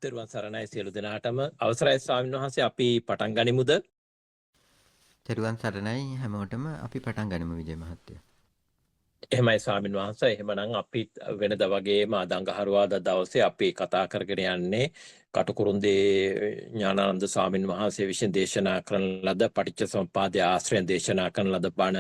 තෙරුවන් සරණයි සියලු දෙනාටම අවසරයි ස්වාමීන් වහන්සේ අපි පටන් ගනිමුද? තෙරුවන් සරණයි හැමෝටම අපි පටන් ගනිමු විජය මහත්තයා. එහෙමයි ස්වාමීන් වහන්සේ. එහෙමනම් අපි වෙනදා වගේම අද අඟහරුවාදා දවසේ අපි කතා කරගෙන යන්නේ කටුකුරුන්දී ඥානানন্দ ස්වාමීන් වහන්සේ විසින් දේශනා කරන ලද පටිච්චසමුප්පාදයේ ආශ්‍රයෙන් දේශනා කරන ලද බණ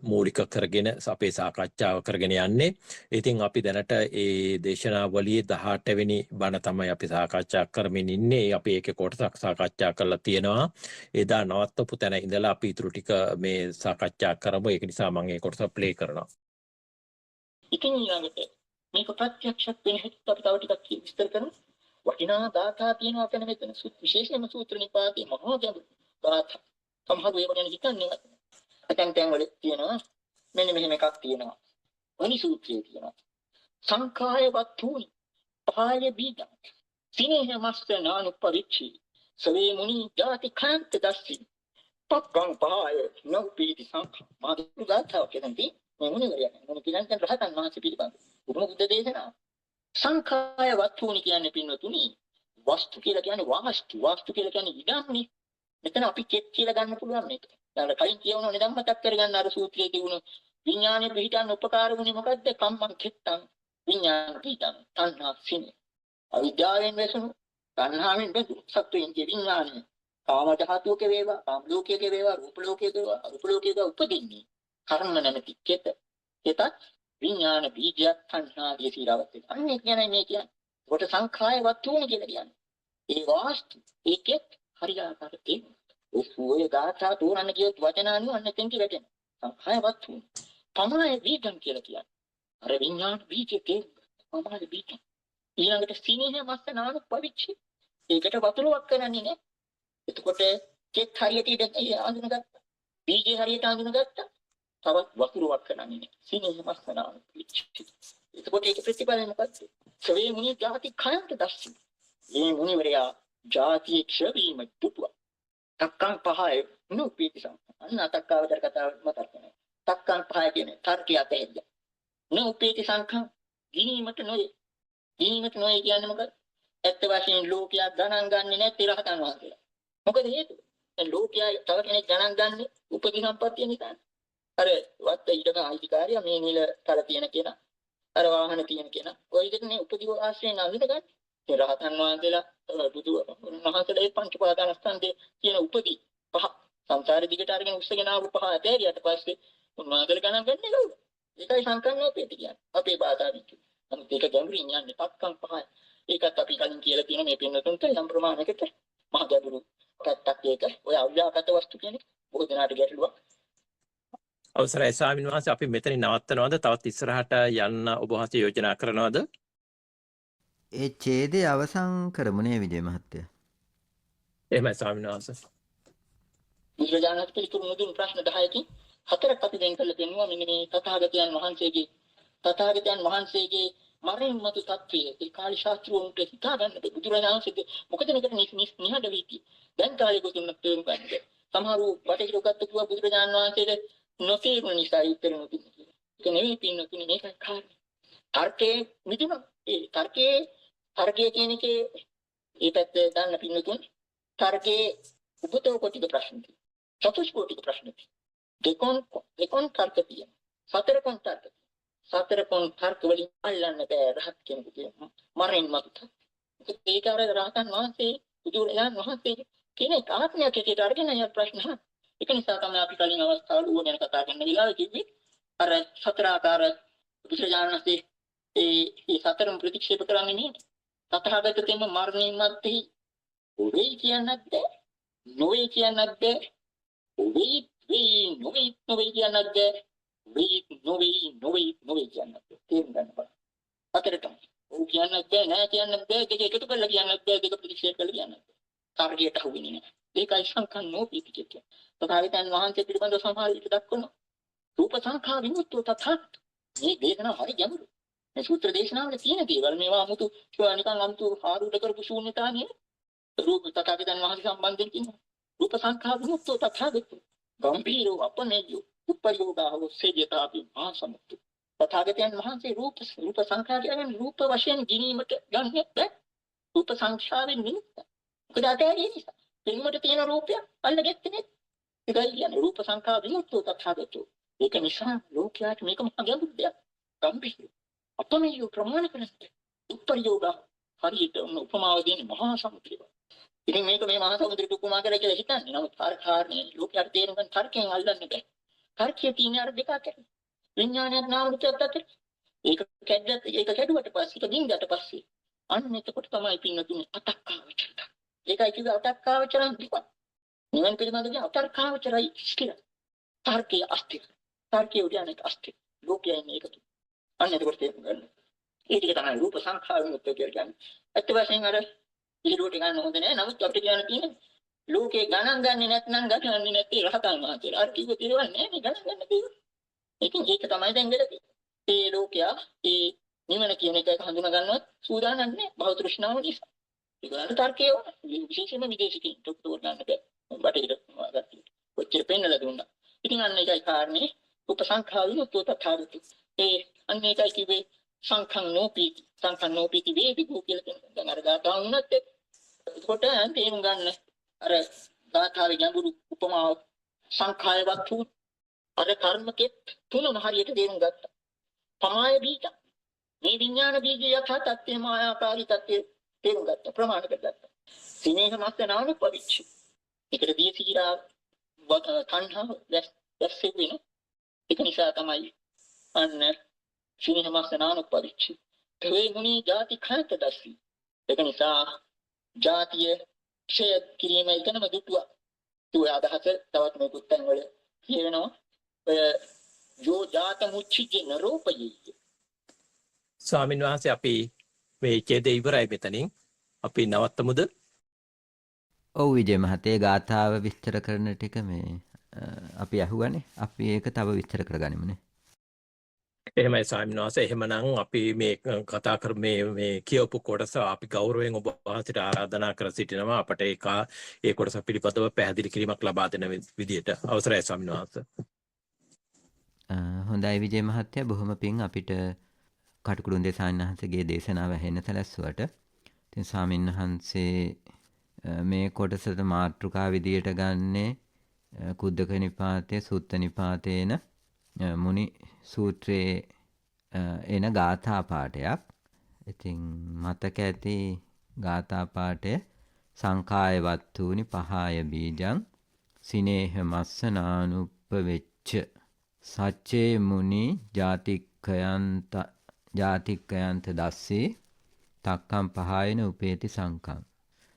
මූලික කරගෙන අපේ සාකච්ඡාව කරගෙන යන්නේ. ඉතින් අපි දැනට ඒ දේශනාවලියේ 18 වෙනි බණ තමයි අපි සාකච්ඡා කරමින් ඉන්නේ. අපි ඒකේ කොටසක් සාකච්ඡා කරලා තියෙනවා. එදා නවත්තපු තැන ඉඳලා අපි ඊටු ටික මේ සාකච්ඡා කරමු. ඒක නිසා මම ඒ කොටස ප්ලේ කරනවා. ඉතින් ඊළඟට මේක ප්‍රත්‍යක්ෂත් වෙන හැටි අපි තව ටිකක් විස්තර කරමු. වටිනා දාතා තියෙනවා කියන මෙතන විශේෂයෙන්ම සූත්‍ර නිපාතේ මහා ගැඹුරු දාතා. සමහර ඒවා ගැන හිතන්නේ නැහැ. ඇතැම් තැන් වල තියෙනවා මෙන්න මෙහෙම එකක් තියෙනවා. වනි සූත්‍රයේ තියෙනවා. සංඛාය වත්තුනි පහය බීජ. සිනේහ මස්ත නානුපරිච්ඡි. සවේ මුනි ජාති කාන්ත දස්සි. පක්කං පහය නෝපීති සංඛා. මාදු දාතාව කියන්නේ මේ මුනිවරයා මොන පිළිගන්න රහතන් වහන්සේ පිළිබඳ උතුම් බුද්ධ දේශනාව. සංඛාය වස්තුනි කියන්නේ පින්වතුනි වස්තු කියලා කියන්නේ වාස්තු කියලා කියන්නේ ඉඩම්නේ. මෙතන අපි කෙත් කියලා ගන්න පුළුවන් මේක. දැන් කලින් කියවන නිදම් මතක් කරගන්න අර සූත්‍රයේ තිබුණු විඥානෙ පිහිටන්න උපකාර වුණේ මොකද්ද? කම්මං කෙත්තං විඥාන පිහිටං තණ්හා සිනි. අවිද්‍යාවෙන් වැසුණු තණ්හාවෙන් බැඳුණු සත්වයන්ගේ විඥානය කාම ධාතුවක වේවා, කාම ලෝකයක වේවා, රූප ලෝකයක වේවා, අරූප ලෝකයක උපදින්නේ. කර්ම නැමැති කෙත. කෙතත් විඥාන බීජයක් තණ්හාගේ සීරාවත් වෙනවා. අන්නේ කියන්නේ මේ කියන්නේ. කොට සංඛාය වත්තුනි කියලා කියන්නේ. ඒ වාස්තු ඒකෙත් හරියාකාරට තියෙනවා. ඒ සුවේ ගාථා තෝරන්න කියොත් වචන අනුව අන්න එතෙන්ට වැටෙනවා. සංඛාය වත්තුනි. පමාය බීජම් කියලා කියන්නේ. අර විඥාන බීජකේ පමාය බීජ. ඊළඟට සිනේහ මස්ස නානු පවිච්චි. ඒකට වතුරක් කරන්නේ නේ. එතකොට කෙත් හරියට ඉඳ අඳුනගත්තා. බීජේ හරියට අඳුනගත්තා. තවත් වතුරක් කරන්නේ නේ. සිනේහ මස්ස නානු පවිච්චි. එතකොට ඒක ප්‍රතිඵලය මොකක්ද? සවේ මුනි ජාති කායන්ත දස්සි. මේ මුනිවරයා ජාතිය ක්ෂවීම දුටුවා. තක්කං පහය නූපීති සංඛා. අන්න අතක්කාවතර කතාව මතක් කරනවා. තක්කං පහය කියන්නේ තර්කය අතහැරිය. නූපීති සංඛා ගිනීමට නොවේ. ගිනීමට නොවේ කියන්නේ මොකද? ඇත්ත වශයෙන් ලෝකයා ගණන් ගන්නේ නැති රහතන් වහන්සේලා. මොකද හේතුව? දැන් ලෝකයා තව කෙනෙක් ගණන් ගන්න උපදී සම්පත්තිය නිසා. අර වත්ත ඊටක අයිතිකාරය මේ නිල තල තියෙන කෙනා. අර වාහන තියෙන කෙනා. ඔය විදිහටනේ උපදී ආශ්‍රයෙන් අඳිනගන්නේ. ඒ රහතන් වහන්සේලා බුදු මහසලේ පංච පාදානස්කන්ධයේ තියෙන උපදී පහ සංසාරේ දිගට අරගෙන උස්සගෙන ආපු පහ ඇතේරියට පස්සේ උන්වහන්සේලා ගණන් ගන්නේ කවුද? ඒකයි සංකල්පෝපේති කියන්නේ. අපේ බාධාවිච්ච. අනිත් ඒක ගැඹුරින් යන්නේ පක්කම් පහයි. ඒකත් අපි කලින් කියලා තියෙන මේ පින්නතුන්ට යම් ප්‍රමාණයකට මහ ගැඹුරු පැත්තක් ඒක. ඔය අව්‍යාකට වස්තු කියන්නේ බොහෝ දෙනාට ගැටලුවක්. අවසරයි ස්වාමීන් වහන්සේ අපි මෙතනින් නවත්තනවද? තවත් ඉස්සරහට යන්න ඔබ වහන්සේ යෝජනා කරනවද? ඒ ඡේදය අවසන් කරමුනේ විජය මහත්තයා. එහෙමයි ස්වාමීන් වහන්සේ. බුදුරජාණන් පිළිතුරු දුන් ප්‍රශ්න 10කින් හතරක් අපි දෙන් කළ දෙන්නවා මෙන්න මේ තථාගතයන් වහන්සේගේ මරණ මතු තත්වයේ ඒ කාලී ශාස්ත්‍රවලට හිතා ගන්න බුදුරජාණන්සේ මොකද මේකට නිහඬ වී දැන් කාලේ කොතුන්නත් තේරුම් ගන්නද සමහරව බටහිර ගත්ත කිව්වා බුදුරජාණන් වහන්සේට නොතේරුණ නිසා උත්තර නොදුන්නා කියලා. ඒක නෙවෙයි පින්නතුනේ මේකයි කාරණේ. තර්කයේ මිදුණා. ඒ තර්කයේ කියන එකේ ඒ පැත්ත දාන්න පින්නතුන් තර්කයේ උපතෝ කොටික ප්‍රශ්න තියෙනවා. චතුෂ්කෝටික ප්‍රශ්න තියෙනවා. දෙකොන් තර්ක තියෙනවා. සතරකොන් තර්ක. සතරකොන් තර්ක වලින් අල්ලන්න බෑ රහත් කෙනෙකුට මරෙන් මතුත. ඒක අර රහතන් වහන්සේ බුදුරජාණන් වහන්සේ කෙනෙක් ආත්මයක් හැටියට අරගෙන යන ප්‍රශ්න. ඒක නිසා තමයි අපි කලින් අවස්ථාවල ඌ ගැන කතා කරන වෙලාවේ කිව්වේ අර සතර ආකාර බුදුරජාණන් වහන්සේ ඒ සතරම ප්‍රතික්ෂේප කරන්නේ නේ. තථාගත තෙම මරණින් මත්තේ ඔබේ කියන්නත් බෑ. නොවේ කියන්නත් බෑ. ඔබේ නොවේ කියන්නත් බෑ. නොවේ කියන්නත් බෑ. තේරුම් ගන්න බෑ. අතරටම ඔව් කියන්නත් බෑ නෑ කියන්නත් බෑ දෙක එකතු කරලා කියන්නත් බෑ දෙක ප්‍රතික්ෂේප කරලා කියන්නත් බෑ. කාර්යයට අහුවෙන්නේ නෑ. ඒකයි සංකන්නෝපීති කියන්නේ. තථාගතයන් වහන්සේ පිළිබඳව සමහර විට දක්වනවා. රූප සංඛා විමුක්තෝ තථාගත. මේ දේශනාව හරි ගැඹුරුයි. මේ සූත්‍ර දේශනාවල තියෙන දේවල් මේවා 아무තු නිකන් 아무තු ආරූඪ කරපු ශූන්‍යතා නෙවෙයි. රූප තථාගතයන් වහන්සේ සම්බන්ධයෙන් කියනවා. රූප සංඛා විමුක්තෝ තථාගත. ගම්භීරෝ අපනේයෝ උපයෝගාව සේජතාපි මහසමුක්ත. තථාගතයන් වහන්සේ රූප සංඛා කියන්නේ රූප වශයෙන් ගිනීමට ගන්නෙත් බෑ. රූප සංඛ්‍යාවෙන් විමුක්ත. මොකද අතහැරිය නිසා. පින්මට තියෙන රූපය අල්ලගත්තේ නේ. ඒකයි කියන්නේ රූප සංඛ්‍යා විමුක්තෝ තථාගතෝ. ඒක නිසා ලෝකයාට මේක මහ ගැඹුරු දෙයක්. ගම්භීර. අපමෙය ප්‍රමාණ කරන්නේ. උපරියෝග හරියට උපමාව දෙන්නේ මහා සමුද්‍රය. ඉතින් මේක මේ මහා සමුද්‍රයට උපමා කරලා කියලා හිතන්නේ. නමුත් කාරණේ ලෝකයට තේරුම් ගන්න තර්කයෙන් අල්ලන්න බෑ. තර්කයේ තියෙන අර දෙක අතර. විඥානයත් නාම රූපයත් අතර. ඒක කැඩුවට පස්සේ ඒක දින්ගට පස්සේ අන්න එතකොට තමයි පින්නතුනේ අතක්කාවචරය. ඒකයි කිව්ව අතක්කාවචරන් කිව්වා. නිවන් පිළිබඳව කියන අතක්කාවචරයි කියලා. තර්කයේ අස්තික. තර්කයේ උද්‍යානයේ අස්තික. ලෝකයේ මේකතු. අන්න එතකොට තේරුම් ගන්න. ඒ ටික තමයි රූප සංඛාර විමුක්තිය කියලා කියන්නේ. ඇත්ත වශයෙන්ම අර ඉහිරුවට ගන්න හොඳ නෑ. නමුත් අපිට කියන්න තියෙන්නේ ලෝකේ ගණන් ගන්නේ නැත්නම් ගණන්නේ නැති රහතන් වහන්සේලා. අර කිව්ව තිරවල් නෑ මේ ගණන් ගන්න තියෙන්නේ. ඉතින් ඒක තමයි දැන් වෙලා තියෙන්නේ. ඒ ලෝකයා ඒ නිවන කියන එක හඳුනා ගන්නවත් සූදානම් නැහැ. භව තෘෂ්ණාව නිසා. ඒගොල්ලන්ට තර්කය ඕන. විශේෂයෙන්ම විදේශිකින් ඩොක්ටර් ගන්න බෑ. බටහිර ගත්තා. කොච්චර පෙන්නලා දුන්නා. ඉතින් අන්න ඒකයි කාරණේ උපසංඛාර විමුක්තෝ තථාගතෝ. ඒ අන්න ඒකයි කිව්වේ සංඛං නෝපීති. සංඛං නෝපීති වේදිකෝ කියලා කියනවා. දැන් අර ගාථාව වුණත් එතකොට තේරුම් ගන්න අර ගාථාවේ ගැඹුරු උපමාව සංඛායවත් වූ අර කර්මකෙත් තුනම හරියට තේරුම් ගත්තා. පමාය බීජ මේ විඥාන බීජය යථා තත්ත්වය මායාකාරී තත්ත්වය තේරුම් ගත්තා. ප්‍රමාණ කරගත්තා. සිනේහ මස්ස නාම පරිච්ඡ. ඒකට දී සීරා තණ්හාව දැස්සේ වෙන. ඒක නිසා තමයි අන්න සිනේහ මස්ස නාම පරිච්ඡ. තේ මුනි ಜಾති khayත දස්සි. ඒක නිසා ජාතිය ක්ෂය කිරීම එකනම දුටුවා. ඒ අදහස තවත් මේ පුත්තන් වල කියවෙනවා. යෝ ජාත මුච්චිජ නරෝපයි. ස්වාමීන් වහන්සේ අපි මේ ඡේදය ඉවරයි මෙතනින්. අපි නවත්තමුද? ඔව් විජය මහත්තයා ගාථාව විස්තර කරන ටික මේ අපි අහුවනේ. අපි ඒක තව විස්තර කරගනිමුනේ. එහෙමයි ස්වාමීන් වහන්සේ. එහෙමනම් අපි මේ කතා කර මේ කියවපු කොටස අපි ගෞරවයෙන් ඔබ වහන්සේට ආරාධනා කර සිටිනවා අපට ඒ කොටස පිළිබඳව පැහැදිලි කිරීමක් ලබා දෙන විදියට. අවසරයි ස්වාමීන් වහන්සේ. හොඳයි විජය මහත්තයා බොහොම පිං අපිට කටුකුරුන්දේ සාමින්හන්සේගේ දේශනාව ඇහෙන්න සැලැස්සුවට. ඉතින් සාමින්හන්සේ මේ කොටසට මාතෘකා විදියට ගන්නේ කුද්දක නිපාතයේ සුත්ත නිපාතේන මුනි සූත්‍රයේ එන ගාථා පාඨයක්. ඉතින් මතක ඇති ගාථා පාඨය සංඛාය වත්තුනි පහාය බීජං සිනේහ මස්ස නානුප්පවෙච්ච සච්චේ මුනි ජාතික්කයන්ත දස්සේ තක්කම් පහායන උපේති සංකම්.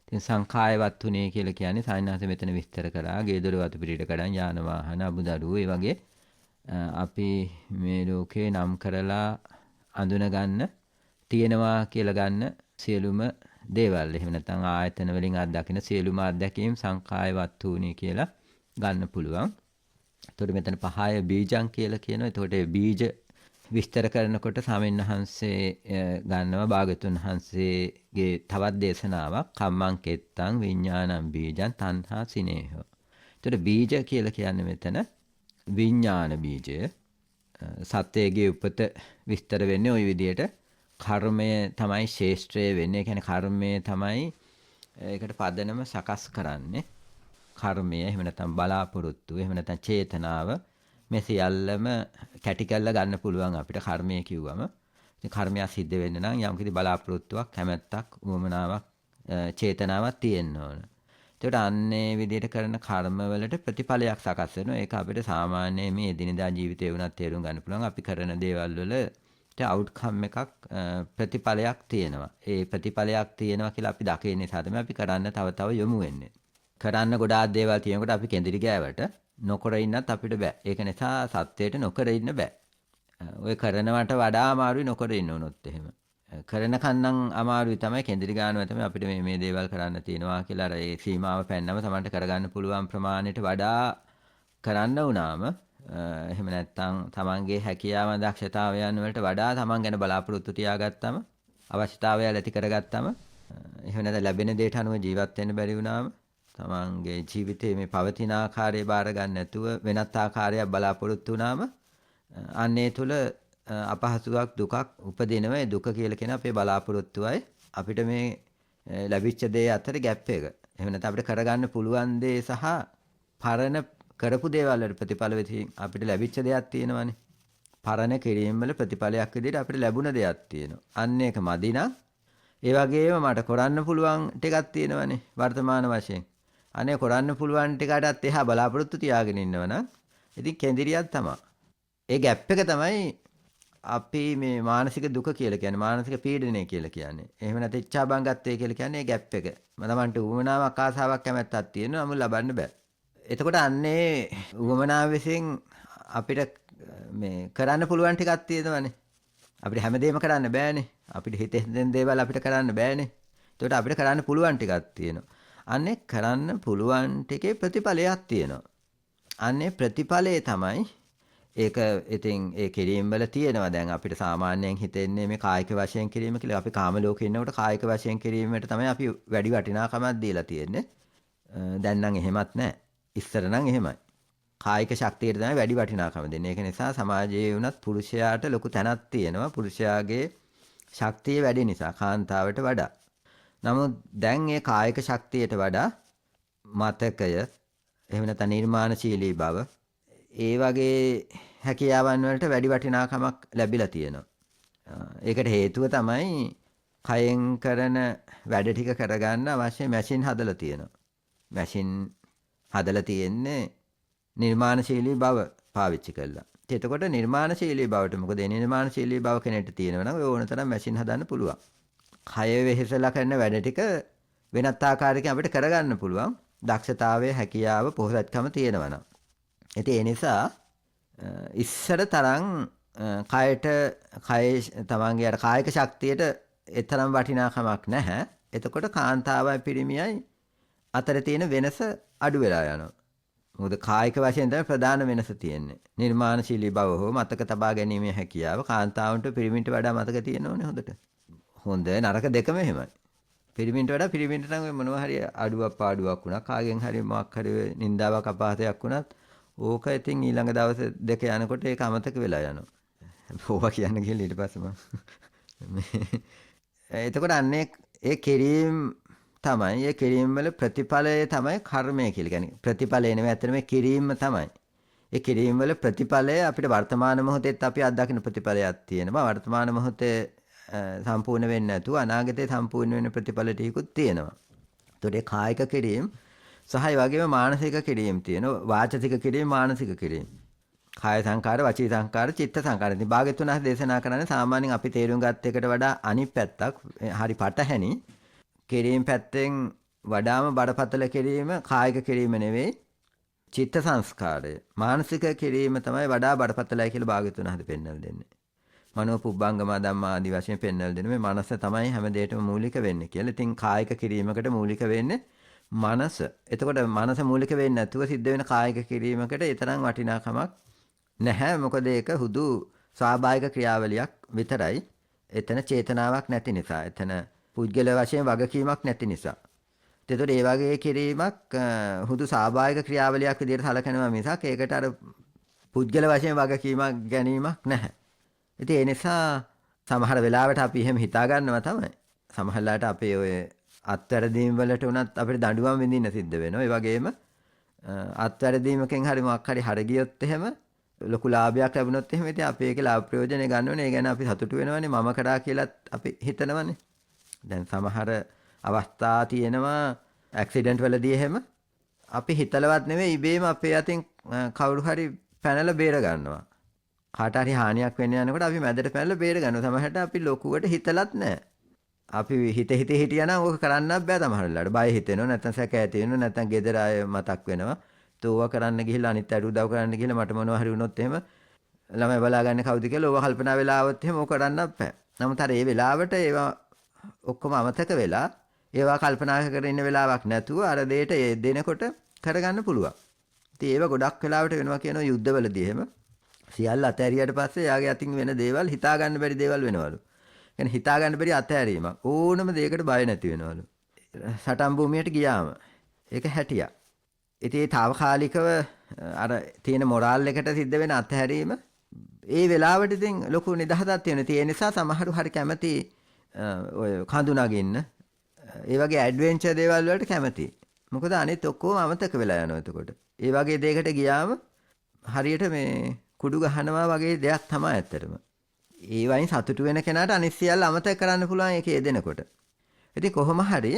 ඉතින් සංඛාය වත්තුනේ කියලා කියන්නේ සායනාස මෙතන විස්තර කරා ගේදොර වතු පිටිට කඩන් යාන වාහන අබුදරුව ඒ වගේ අපි මේ ලෝකේ නම් කරලා අඳුන ගන්න තියෙනවා කියලා ගන්න සියලුම දේවල් එහෙම නැත්නම් ආයතන වලින් අත්දකින සියලුම අත්දැකීම් සංඛාය වත්තුනේ කියලා ගන්න පුළුවන්. එතකොට මෙතන පහය බීජං කියලා කියනවා. එතකොට බීජ විස්තර කරනකොට සාමින්හන්සේ ගන්නවා භාගතුන් වහන්සේගේ තවත් දේශනාවක් කම්මං කෙත්තං විඥානං බීජං තණ්හා සිනේහෝ. එතකොට බීජ කියලා කියන්නේ මෙතන විඥාන බීජය. සත්‍යයේ උපත විස්තර වෙන්නේ ওই විදිහට. කර්මය තමයි ශේෂ්ත්‍රය වෙන්නේ. ඒ කියන්නේ කර්මය තමයි ඒකට පදනම සකස් කරන්නේ. කර්මය එහෙම නැත්නම් බලාපොරොත්තු එහෙම නැත්නම් චේතනාව මේ සියල්ලම කැටි කරලා ගන්න පුළුවන් අපිට කර්මය කිව්වම. ඉතින් කර්මය සිද්ධ වෙන්න නම් යම්කිසි බලාපොරොත්තුවක් කැමැත්තක් උවමනාවක් චේතනාවක් තියෙන්න ඕන. ඒකට අන්නේ විදිහට කරන කර්මවලට ප්‍රතිඵලයක් සකස් වෙනවා. ඒක අපිට සාමාන්‍ය මේ එදිනෙදා ජීවිතේ වුණත් තේරුම් ගන්න පුළුවන්. අපි කරන දේවල් වල අවුට්කම් එකක් ප්‍රතිඵලයක් තියෙනවා. ඒ ප්‍රතිඵලයක් තියෙනවා කියලා අපි දකින නිසා තමයි අපි කරන්න තව තව යොමු වෙන්නේ. කරන්න ගොඩාක් දේවල් තියෙනකොට අපි කැඳිරි ගෑවට නොකර ඉන්නත් අපිට බෑ. ඒක නිසා සත්‍යයට නොකර ඉන්න බෑ. ඔය කරනවට වඩා අමාරුයි නොකර ඉන්න උනොත් එහෙම. කරනකන් නම් අමාරුයි තමයි කැඳිරි ගන්නවා තමයි අපිට මේ දේවල් කරන්න තියෙනවා කියලා අර ඒ සීමාව පැන්නම තමන්ට කරගන්න පුළුවන් ප්‍රමාණයට වඩා කරන්න වුණාම එහෙම නැත්නම් තමන්ගේ හැකියාවන් දක්ෂතාවයන් වලට වඩා තමන් ගැන බලාපොරොත්තු තියාගත්තම අවශ්‍යතාවය ඇති කරගත්තම එහෙම නැත්නම් ලැබෙන දේට අනුව ජීවත් වෙන්න බැරි වුණාම තමන්ගේ ජීවිතයේ මේ පවතින ආකාරය බාර ගන්න නැතුව වෙනත් ආකාරයක් බලාපොරොත්තු වුණාම අන්නේ තුල අපහසුයක් දුකක් උපදිනවා. ඒ දුක කියලා කියන අපේ බලාපොරොත්තුවයි අපිට මේ ලැබිච්ච දේ අතර ગેප් එක. එහෙම නැත්නම් අපිට කරගන්න පුළුවන් දේ සහ පරණ කරපු දේවල් වල ප්‍රතිඵල විදිහින් අපිට ලැබිච්ච දෙයක් තියෙනවානේ. පරණ කිරීම වල ප්‍රතිඵලයක් විදිහට අපිට ලැබුණ දෙයක් තියෙනවා. අන්න ඒක මදි නම් ඒ වගේම මට කරන්න පුළුවන් ටිකක් තියෙනවානේ වර්තමාන වශයෙන්. අනේ කරන්න පුළුවන් ටිකටත් එහා බලාපොරොත්තු තියාගෙන ඉන්නවනම් ඉතින් කෙඳිරියක් තමයි. ඒ ગેප් එක තමයි අපි මේ මානසික දුක කියලා කියන්නේ මානසික පීඩනය කියලා කියන්නේ. එහෙම නැත්නම් ඉච්ඡාබංගත්තේ කියලා කියන්නේ ඒ ગેප් එක. මමන්ට උවමනාවක් ආසාවක් කැමැත්තක් තියෙනවා නමුත් ලබන්න බෑ. එතකොට අන්නේ උවමනාව විසින් අපිට මේ කරන්න පුළුවන් ටිකක් තියෙනවානේ. අපිට හැමදේම කරන්න බෑනේ. අපිට හිතෙන් දේවල් අපිට කරන්න බෑනේ. ඒකට අපිට කරන්න පුළුවන් ටිකක් තියෙනවා. අන්නේ කරන්න පුළුවන් ටිකේ ප්‍රතිඵලයක් තියෙනවා. අන්නේ ප්‍රතිඵලය තමයි ඒක ඉතින් ඒ කිරීම වල තියෙනවා. දැන් අපිට සාමාන්‍යයෙන් හිතෙන්නේ මේ කායික වශයෙන් කිරීම කියලා. අපි කාම ලෝකේ ඉන්නකොට කායික වශයෙන් කිරීමට තමයි අපි වැඩි වටිනාකමක් දීලා තියෙන්නේ. දැන් නම් එහෙමත් නැහැ. ඉස්සර නම් එහෙමයි. කායික ශක්තියට තමයි වැඩි වටිනාකම දෙන්නේ. ඒක නිසා සමාජයේ වුණත් පුරුෂයාට ලොකු තැනක් තියෙනවා. පුරුෂයාගේ ශක්තිය වැඩි නිසා කාන්තාවට වඩා. නමුත් දැන් මේ කායික ශක්තියට වඩා මතකය එහෙම නැත්නම් නිර්මාණශීලී බව ඒ වගේ හැකියාවන් වලට වැඩි වටිනාකමක් ලැබිලා තියෙනවා. ඒකට හේතුව තමයි කයෙන් කරන වැඩ ටික කරගන්න අවශ්‍ය මැෂින් හදලා තියෙනවා. මැෂින් හදලා තියෙන්නේ නිර්මාණශීලී බව පාවිච්චි කරලා. එතකොට නිර්මාණශීලී බවට මොකද නිර්මාණශීලී බව කෙනෙක්ට තියෙනවා නම් ඕන තරම් මැෂින් හදන්න පුළුවන්. කය වෙහෙසලා කරන වැඩ ටික වෙනත් ආකාරයකින් අපිට කරගන්න පුළුවන්. දක්ෂතාවය, හැකියාව, පොහොසත්කම තියෙනවා නම්. ඉතින් ඒ නිසා ඉස්සර තරම් කයට තමන්ගේ අර කායික ශක්තියට එතරම් වටිනාකමක් නැහැ. එතකොට කාන්තාවයි පිරිමියයි අතර තියෙන වෙනස අඩු වෙලා යනවා. මොකද කායික වශයෙන් තමයි ප්‍රධාන වෙනස තියෙන්නේ. නිර්මාණශීලී බව හෝ මතක තබා ගැනීමේ හැකියාව කාන්තාවන්ට පිරිමින්ට වඩා මතක තියෙනවනේ හොඳට. හොඳ නරක දෙකම එහෙමයි. පිරිමින්ට වඩා පිරිමින්ට නම් මොනවා හරි අඩුවක් පාඩුවක් වුණා කාගෙන් හරි මොකක් හරි නින්දාවක් අපහාසයක් වුණත් ඕක ඉතින් ඊළඟ දවස් දෙක යනකොට ඒක අමතක වෙලා යනවා. ඕවා කියන්න ගිහලා ඊට පස්සේ එතකොට අන්නේ ඒ කිරීම තමයි ඒ කිරීම වල ප්‍රතිඵලය තමයි කර්මය කියලා කියන්නේ. ප්‍රතිඵලය නෙවෙයි ඇත්තට මේ කිරීම තමයි. ඒ කිරීම වල ප්‍රතිඵලය අපිට වර්තමාන මොහොතේත් අපි අත්දකින්න ප්‍රතිඵලයක් තියෙනවා. වර්තමාන මොහොතේ සම්පූර්ණ වෙන්නේ නැතුව අනාගතේ සම්පූර්ණ වෙන ප්‍රතිඵල ටිකකුත් තියෙනවා. ඒතකොට ඒ කායික කිරීම සහ ඒ වගේම මානසික කිරීම තියෙනවා. වාචික කිරීම, මානසික කිරීම. කාය සංකාර, වචී සංකාර, චිත්ත සංකාර. ඉතින් භාග්‍යවතුන් වහන්සේ දේශනා කරන්නේ සාමාන්‍යයෙන් අපි තේරුම් ගත්ත එකට වඩා අනිත් පැත්තක් හරි පටහැනි. කිරීම පැත්තෙන් වඩාම බඩපතල කිරීම කායික කිරීම නෙවෙයි. චිත්ත සංස්කාරය. මානසික කිරීම තමයි වඩා බඩපතලයි කියලා භාග්‍යවතුන් වහන්සේ පෙන්වලා දෙන්නේ. මනෝ පුබ්බංගම ධම්මා ආදි වශයෙන් පෙන්වලා දෙන මේ මනස තමයි හැම දෙයකටම මූලික වෙන්නේ කියලා. ඉතින් කායික කිරීමකට මූලික වෙන්නේ මනස. එතකොට මනස මූලික වෙන්නේ නැතුව සිද්ධ වෙන කායික කිරීමකට ඒ තරම් වටිනාකමක් නැහැ. මොකද ඒක හුදු ස්වාභාවික ක්‍රියාවලියක් විතරයි. එතන චේතනාවක් නැති නිසා. එතන පුද්ගල වශයෙන් වගකීමක් නැති නිසා. එතකොට ඒ වගේ කිරීමක් හුදු ස්වාභාවික ක්‍රියාවලියක් විදිහට සැලකනවා මිසක් ඒකට අර පුද්ගල වශයෙන් වගකීමක් ගැනීමක් නැහැ. ඉතින් ඒ නිසා සමහර වෙලාවට අපි එහෙම හිතා ගන්නවා තමයි. සමහරලාට අපේ ඔය අත්වැරදීම් වලට උනත් අපිට දඬුවම් විඳින්න සිද්ධ වෙනවා. ඒ වගේම අත්වැරදීමකින් හරි මොකක් හරි හර ගියොත් එහෙම ලොකු ලාභයක් ලැබුණොත් එහෙම ඉතින් අපි ඒකේ ලාභ ප්‍රයෝජන ගන්න ඕනේ. ඒ ගැන අපි සතුටු වෙනවනේ. මම කරා කියලාත් අපි හිතනවනේ. දැන් සමහර අවස්ථා තියෙනවා ඇක්සිඩන්ට් වලදී එහෙම අපි හිතලවත් නෙවෙයි ඉබේම අපේ අතින් කවුරු හරි පැනලා බේර ගන්නවා. කාට හරි හානියක් වෙන්න යනකොට අපි මැදට පැනලා බේර ගන්නවා. සමහරට අපි ලොකුවට හිතලත් නැහැ. අපි හිතේ නම් ඕක කරන්නත් බෑ සමහර වෙලාවට. බය හිතෙනවා නැත්නම් සැක ඇති වෙනවා නැත්නම් ගෙදර අය මතක් වෙනවා. තෝවා කරන්න ගිහිල්ලා අනිත් අයට උදව් කරන්න ගිහිල්ලා මට මොනවා හරි වුණොත් එහෙම ළමයි බලාගන්නේ කවුද කියලා ඕවා කල්පනා වෙලා આવොත් එහෙම ඕක කරන්නත් බෑ. නමුත් අර ඒ වෙලාවට ඒවා ඔක්කොම අමතක වෙලා ඒවා කල්පනා කරගෙන ඉන්න වෙලාවක් නැතුව අර දෙයට ඒ දෙනකොට කරගන්න පුළුවන්. ඉතින් ඒව ගොඩක් වෙලාවට වෙනවා කියනවා යුද්ධවලදී එහෙම. සියල්ල අතහැරියට පස්සේ යාගේ අතින් වෙන දේවල් හිතා ගන්න බැරි දේවල් වෙනවලු. කියන්නේ හිතා ගන්න බැරි අතහැරීමක්. ඕනම දෙයකට බය නැති වෙනවලු. සටන් භූමියට ගියාම ඒක හැටියක්. ඉතින් ඒ తాවකාලිකව අර තියෙන මොරාල් එකට සිද්ධ වෙන අතහැරීම ඒ වෙලාවට ඉතින් ලොකු නිදහසක් තියෙනවා. ඒ නිසා සමහරු හරි කැමති ඔය කඳු නගින්න ඒ වගේ ඇඩ්වෙන්චර් දේවල් වලට කැමතියි. මොකද අනිත් ඔක්කොම අමතක වෙලා යනවා එතකොට. ඒ වගේ දෙයකට ගියාම හරියට මේ කුඩු ගහනවා වගේ දෙයක් තමයි ඇත්තටම. ඒ වයින් සතුටු වෙන කෙනාට අනිත් සියල්ල අමතක කරන්න පුළුවන් ඒකේ යෙදෙනකොට. ඉතින් කොහොම හරි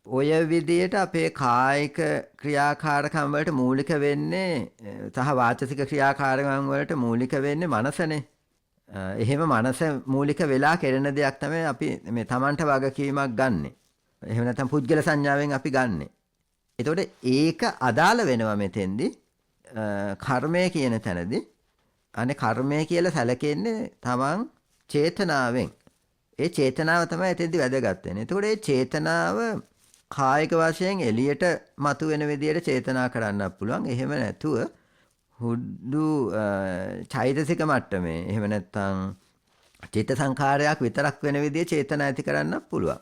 ඔය විදියට අපේ කායික ක්‍රියාකාරකම් වලට මූලික වෙන්නේ සහ වාචසික ක්‍රියාකාරකම් වලට මූලික වෙන්නේ මනසනේ. එහෙම මනස මූලික වෙලා කෙරෙන දෙයක් තමයි අපි මේ Tamanට වගකීමක් ගන්නෙ. එහෙම නැත්නම් පුද්ගල සංඥාවෙන් අපි ගන්නෙ. එතකොට ඒක අදාළ වෙනවා මෙතෙන්දී කර්මය කියන තැනදී. අනේ කර්මය කියලා සැලකෙන්නේ Taman චේතනාවෙන්. ඒ චේතනාව තමයි එතෙන්දී වැදගත් වෙන්නේ. එතකොට මේ චේතනාව කායික වශයෙන් එළියට මතුවෙන විදියට චේතනා කරන්නත් පුළුවන්. එහෙම නැතුව හුදු චෛතසික මට්ටමේ එහෙම නැත්නම් චිත්ත සංඛාරයක් විතරක් වෙන විදිහේ චේතනා ඇති කරන්නත් පුළුවන්.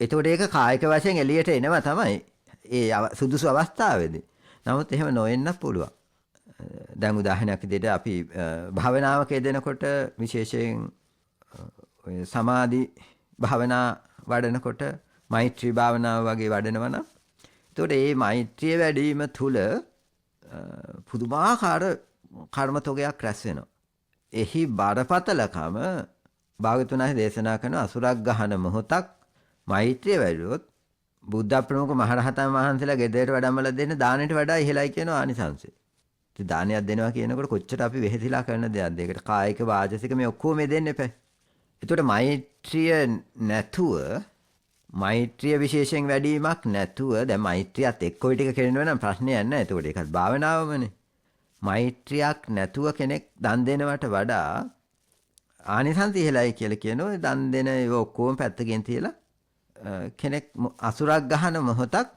එතකොට ඒක කායික වශයෙන් එළියට එනවා තමයි ඒ සුදුසු අවස්ථාවේදී. නමුත් එහෙම නොවෙන්නත් පුළුවන්. දැන් උදාහරණයක් විදිහට අපි භාවනාවක යෙදෙනකොට විශේෂයෙන් ඔය සමාධි භාවනා වඩනකොට මෛත්‍රී භාවනාව වගේ වඩනවා නම් එතකොට මේ මෛත්‍රිය වැඩිම තුල පුදුමාකාර කර්මතොගයක් රැස් වෙනවා. එහි බරපතලකම භාගතුන් වහන්සේ දේශනා කරන අසුරක් ගහන මොහොතක් මෛත්‍රිය වැඩිවොත් බුද්ධ ප්‍රමුඛ මහරහතන් වහන්සේලා ගෙදරට වැඩමලා දෙන්න දානෙට වඩා ඉහළයි කියන ආනිසංසය. ඉතින් දානයක් දෙනවා කියනකොට කොච්චර අපි වෙහෙසිලා කරන දෙයක්ද? ඒකට කායික වාචසික මේ ඔක්කොම දෙන්න එපා. එතකොට මෛත්‍රිය නැතුව මෛත්‍රිය විශේෂයෙන් වැඩිවීමක් නැතුව දැන් මෛත්‍රියත් එක්ක ওই ටික කරනවා නම් ප්‍රශ්නයක් නැහැ. එතකොට ඒකත් භාවනාවමනේ. මෛත්‍රියක් නැතුව කෙනෙක් දන් දෙනවට වඩා ආනිසංස ඉහළයි කියලා කියනවා. දන් දෙන ඒවා ඔක්කොම පැත්තකින් තියලා කෙනෙක් අසුරක් ගහන මොහොතක්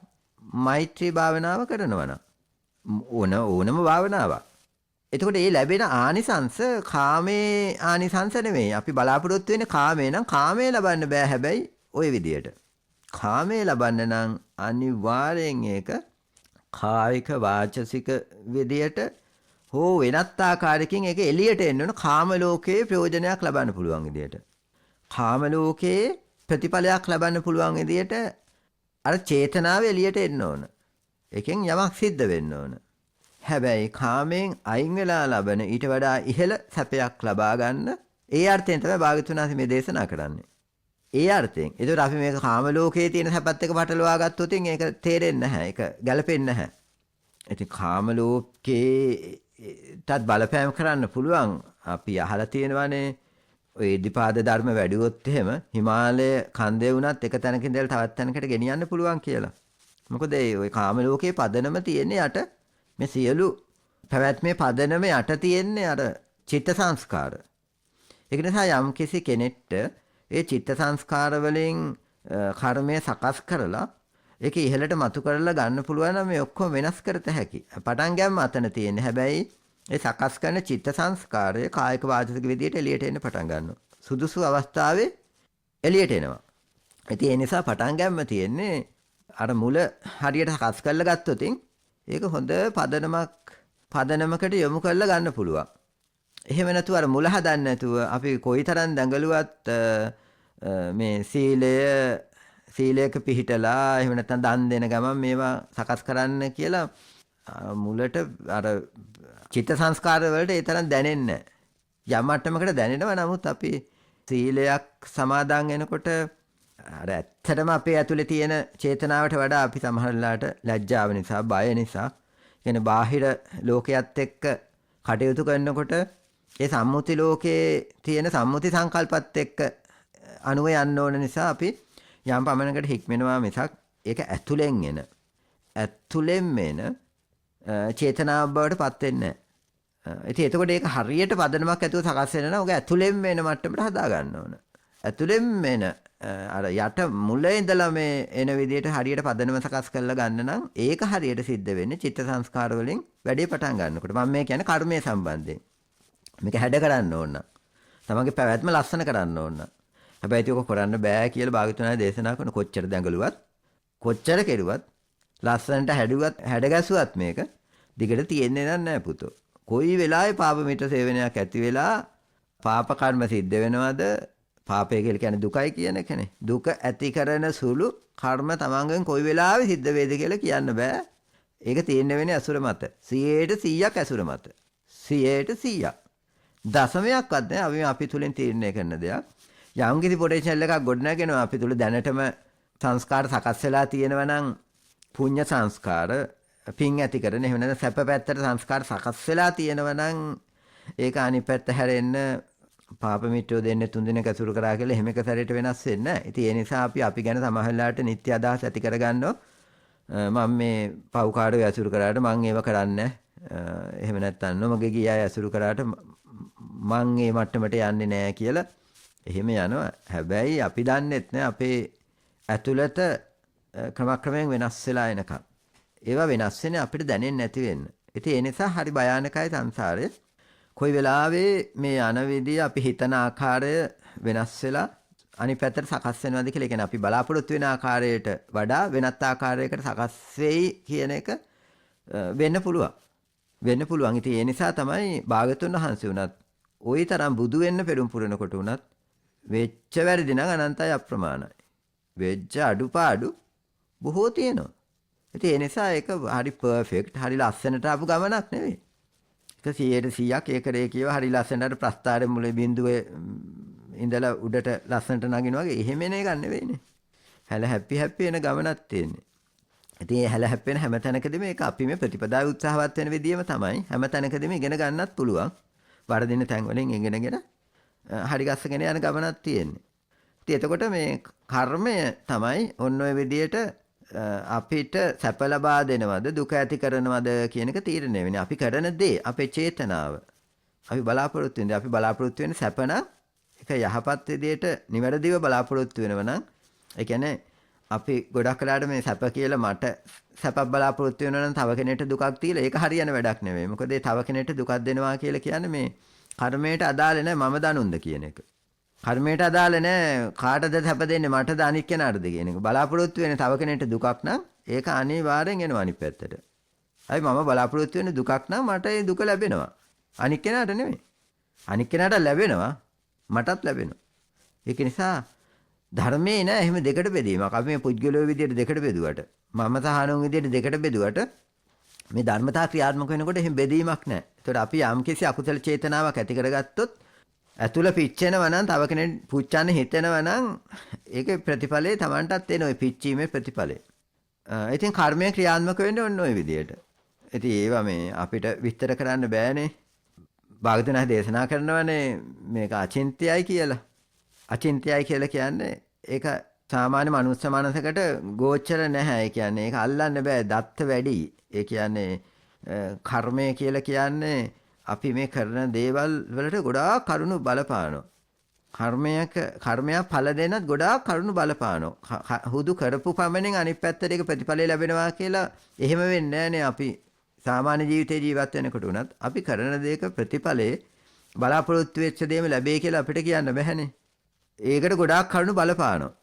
මෛත්‍රී භාවනාව කරනවා නම් ඕනම භාවනාවක්. එතකොට මේ ලැබෙන ආනිසංස කාමේ ආනිසංස නෙමෙයි. අපි බලාපොරොත්තු වෙන්නේ කාමේ නම් කාමේ ලබන්න බෑ. හැබැයි ওই විදියට. කාමේ ලබන්න නම් අනිවාර්යෙන් ඒක කායික වාචසික විදියට හෝ වෙනත් ආකාරයකින් ඒක එළියට එන්න ඕන. කාම ලෝකයේ ප්‍රයෝජනයක් ලබන්න පුළුවන් විදියට. කාම ලෝකයේ ප්‍රතිඵලයක් ලබන්න පුළුවන් විදියට අර චේතනාව එළියට එන්න ඕන. එකෙන් යමක් සිද්ධ වෙන්න ඕන. හැබැයි කාමෙන් අයින් වෙලා ලබන ඊට වඩා ඉහළ සැපයක් ලබා ගන්න ඒ අර්ථයෙන් තමයි භාග්‍යවතුන් වහන්සේ මේ දේශනා කරන්නේ. ඒ අර්ථයෙන්. ඒතකොට අපි මේක කාම ලෝකයේ තියෙන සැපත් එක්ක පටලවා ගත්තොත් ඒක තේරෙන්නේ නැහැ. ඒක ගැලපෙන්නේ නැහැ. ඉතින් කාම ලෝකේටත් බලපෑම් කරන්න පුළුවන්. අපි අහලා තියෙනවානේ ඔය ඉදිපාද ධර්ම වැඩිවොත් එහෙම හිමාලය කන්දේ වුණත් එක තැනක ඉඳලා තවත් තැනකට ගෙනියන්න පුළුවන් කියලා. මොකද ওই කාම ලෝකයේ පදනම තියෙන්නේ යට මේ සියලු පැවැත්මේ පදනම යට තියෙන්නේ අර චිත්ත සංස්කාර. ඒක නිසා යම් කිසි කෙනෙක්ට ඒ චිත්ත සංස්කාර වලින් කර්මය සකස් කරලා ඒක ඉහළට මතු කරලා ගන්න පුළුවන් නම් මේ ඔක්කොම වෙනස් කරත හැකි. පටන් ගැම්ම අතන තියෙන්නේ. හැබැයි ඒ සකස් කරන චිත්ත සංස්කාරය කායික වාචික විදියට එළියට එන්න පටන් ගන්නවා. සුදුසු අවස්ථාවේ එළියට එනවා. ඉතින් ඒ නිසා පටන් ගැම්ම තියෙන්නේ අර මුල හරියට සකස් කරලා ගත්තොත් ඒක හොඳ පදනමකට යොමු කරලා ගන්න පුළුවන්. එහෙම නැතුව අර මුල හදන්න නැතුව අපි කොයිතරම් දඟලුවත් මේ සීලයක පිහිටලා එහෙම නැත්නම් දන් දෙන ගමන් මේවා සකස් කරන්න කියලා මුලට අර චිත්ත සංස්කාර වලට ඒ තරම් දැනෙන්නේ නැහැ. යම් මට්ටමකට දැනෙනවා. නමුත් අපි සීලයක් සමාදන් වෙනකොට අර ඇත්තටම අපේ ඇතුලේ තියෙන චේතනාවට වඩා අපි සමහර වෙලාවට ලැජ්ජාව නිසා, බය නිසා, කියන බාහිර ලෝකයක් එක්ක කටයුතු කරනකොට ඒ සම්මුති ලෝකයේ තියෙන සම්මුති සංකල්පත් එක්ක අනුව යන්න ඕන නිසා අපි යම් පමණකට හික්මෙනවා මිසක් ඒක ඇතුලෙන් එන චේතනාව බවට පත් වෙන්නේ නැහැ. ඉතින් එතකොට ඒක හරියට පදනමක් ඇතුව සකස් වෙන නම් ඔක ඇතුලෙන් එන මට්ටමට හදා ගන්න ඕන. ඇතුලෙන් එන අර යට මුල ඉඳලා මේ එන විදිහට හරියට පදනම සකස් කරලා ගන්න නම් ඒක හරියට සිද්ධ වෙන්නේ චිත්ත සංස්කාර වලින් වැඩේ පටන් ගන්නකොට. මම මේ කියන්නේ කර්මයේ සම්බන්ධයෙන්. මේක හැඩ කරන්න ඕන. තමන්ගේ පැවැත්ම ලස්සන කරන්න ඕන. හැබැයි ඒක කරන්න බෑ කියලා භාග්‍යවතුන් වහන්සේ දේශනා කරන කොච්චර දඟලුවත් කොච්චර කෙරුවත් ලස්සනට හැඩගැසුවත් මේක දිගට තියෙන්නේ නැහැ පුතෝ. කොයි වෙලාවෙ පාප මිත්‍ර සේවනයක් ඇති වෙලා පාප කර්ම සිද්ධ වෙනවද? පාපය කියලා කියන්නේ දුකයි කියන එකනේ. දුක ඇති කරන සුළු කර්ම තමන්ගෙන් කොයි වෙලාවෙ සිද්ධ වේද කියලා කියන්න බෑ. ඒක තියෙන්න වෙන්නේ ඇසුර මත. 100%ක් ඇසුර මත. 100%ක්. දශමයක්වත් නෑ අපි තුලින් තීරණය කරන දෙයක්. යම් කිසි පොටෙන්ෂල් එකක් ගොඩනගෙනවා අපි තුල දැනටම සංස්කාර සකස් වෙලා තියෙනවා නම් පුණ්‍ය සංස්කාර පින් ඇති කරන එහෙම නැත්නම් සැප පැත්තට සංස්කාර සකස් වෙලා තියෙනවා නම් ඒක අනිත් පැත්ත හැරෙන්න පාප මිත්‍රෝ දෙන්නේ 3 දිනක ඇසුරු කරා කියලා එහෙම එක සැරේට වෙනස් වෙන්නේ නැහැ. ඉතින් ඒ නිසා අපි ගැන සමහරලාට නිත්‍ය අදහස් ඇති කරගන්නවා. මම මේ පව්කාරය ඇසුරු කරාට මං ඒව කරන්නේ එහෙම නැත්නම් නොමගේ ගිය අය ඇසුරු කරාට මං ඒ මට්ටමට යන්නේ නැහැ කියලා එහෙම යනවා. හැබැයි අපි දන්නෙත් නෑ අපේ ඇතුළත ක්‍රමක්‍රමයෙන් වෙනස් වෙලා එනකම්. ඒවා වෙනස් වෙන්නේ අපිට දැනෙන්නේ නැති වෙන්න. ඉතින් ඒ නිසා හරි භයානකයි සංසාරේ. කොයි වෙලාවේ මේ යන විදිය අපි හිතන ආකාරය වෙනස් වෙලා අනිත් පැත්තට සකස් වෙනවද කියලා කියන්නේ අපි බලාපොරොත්තු වෙන ආකාරයට වඩා වෙනත් ආකාරයකට සකස් වෙයි කියන එක වෙන්න පුළුවන්. වෙන්න පුළුවන්. ඉතින් ඒ නිසා තමයි භාගතුන් වහන්සේ උනත් ওই තරම් බුදු වෙන්න පෙරම් පුරනකොට උනත් වෙච්ච වැරදි නම් අනන්තයි අප්‍රමාණයි. වෙච්ච අඩුපාඩු බොහෝ තියෙනවා. ඉතින් ඒ නිසා ඒක හරි පර්ෆෙක්ට් හරි ලස්සනට ආපු ගමනක් නෙවෙයි. 100%ක් ඒකරේ කියව හරි ලස්සනට ප්‍රස්තාරේ මුලේ බිඳුවේ ඉඳලා උඩට ලස්සනට නගිනවා වගේ එහෙම එන එකක් නෙවෙයිනේ. හැල හැපි එන ගමනක් තියෙන්නේ. ඉතින් මේ හැල හැප්පෙන හැම තැනකදීම මේක අපි මේ ප්‍රතිපදාවේ උත්සාහවත් වෙන විදියම තමයි හැම තැනකදීම ඉගෙන ගන්නත් පුළුවන්. වර්ධින තැන් වලින් ඉගෙනගෙන හරි ගස්සගෙන යන ගමනක් තියෙන්නේ. ඉතින් එතකොට මේ කර්මය තමයි ඔන්න ඔය විදියට අපිට සැප ලබා දෙනවද දුක ඇති කරනවද කියන එක තීරණය වෙන්නේ. අපි කරන දේ අපේ චේතනාව. අපි බලාපොරොත්තු වෙන්නේ සැප නම් ඒක යහපත් විදියට නිවැරදිව බලාපොරොත්තු වෙනවා නම් ඒ කියන්නේ අපි ගොඩක් වෙලාවට මේ සැප කියලා මට සැපක් බලාපොරොත්තු වෙනවා නම් තව කෙනෙක්ට දුකක් තියලා ඒක හරියන වැඩක් නෙමෙයි. මොකද ඒ තව කෙනෙක්ට දුකක් දෙනවා කියලා කියන්නේ මේ කර්මයට අදාළ නැහැ මම දනුන්ද කියන එක. කර්මයට අදාළ නැහැ කාටද සැප දෙන්නේ මටද අනික් කෙනාටද කියන එක. බලාපොරොත්තු වෙන්නේ තව කෙනෙක්ට දුකක් නම් ඒක අනිවාර්යෙන් එනවා අනිත් පැත්තට. අයි මම බලාපොරොත්තු වෙන්නේ දුකක් නම් මට ඒ දුක ලැබෙනවා. අනික් කෙනාට නෙමෙයි. අනික් කෙනාට ලැබෙනවා මටත් ලැබෙනවා. ඒක නිසා ධර්මයේ නෑ එහෙම දෙකට බෙදීමක්. අපි මේ පුද්ගලයෝ විදියට දෙකට බෙදුවට මම සහ අනුන් විදියට දෙකට බෙදුවට මේ ධර්මතා ක්‍රියාත්මක වෙනකොට එහෙම බෙදීමක් නෑ. ඒතකොට අපි යම් කිසි අකුසල චේතනාවක් ඇති කරගත්තොත් ඇතුළ පිච්චෙනවා නම් තව කෙනෙක් පුච්චන්න හිතෙනවා නම් ඒකේ ප්‍රතිඵලේ Tamanටත් එන ඔය පිච්චීමේ ප්‍රතිඵලේ. ඉතින් කර්මය ක්‍රියාත්මක වෙන්නේ ඔන්න ඔය විදියට. ඉතින් ඒවා මේ අපිට විස්තර කරන්න බෑනේ. භාගතුන් දේශනා කරනවානේ මේක අචින්ත්‍යයි කියලා. අචින්ත්‍යයි කියලා කියන්නේ ඒක සාමාන්‍ය මනුස්ස මනසකට ගෝචර නැහැ. ඒ කියන්නේ ඒක අල්ලන්න බෑ. දත්ත වැඩි. ඒ කියන්නේ කර්මය කියලා කියන්නේ අපි මේ කරන දේවල් වලට ගොඩාක් කරුණු බලපානවා. කර්මයක් ඵල දෙන්නත් ගොඩාක් කරුණු බලපානවා. හුදු කරපු පමණින් අනිත් පැත්තට ඒක ප්‍රතිඵලය ලැබෙනවා කියලා එහෙම වෙන්නේ නැහැ අපි සාමාන්‍ය ජීවිතේ ජීවත් වෙනකොට උනත් අපි කරන දේක ප්‍රතිඵලේ බලාපොරොත්තු වෙච්ච දේම ලැබෙයි කියලා අපිට කියන්න බැහැනේ. ඒකට ගොඩාක් කරුණු බලපානවා.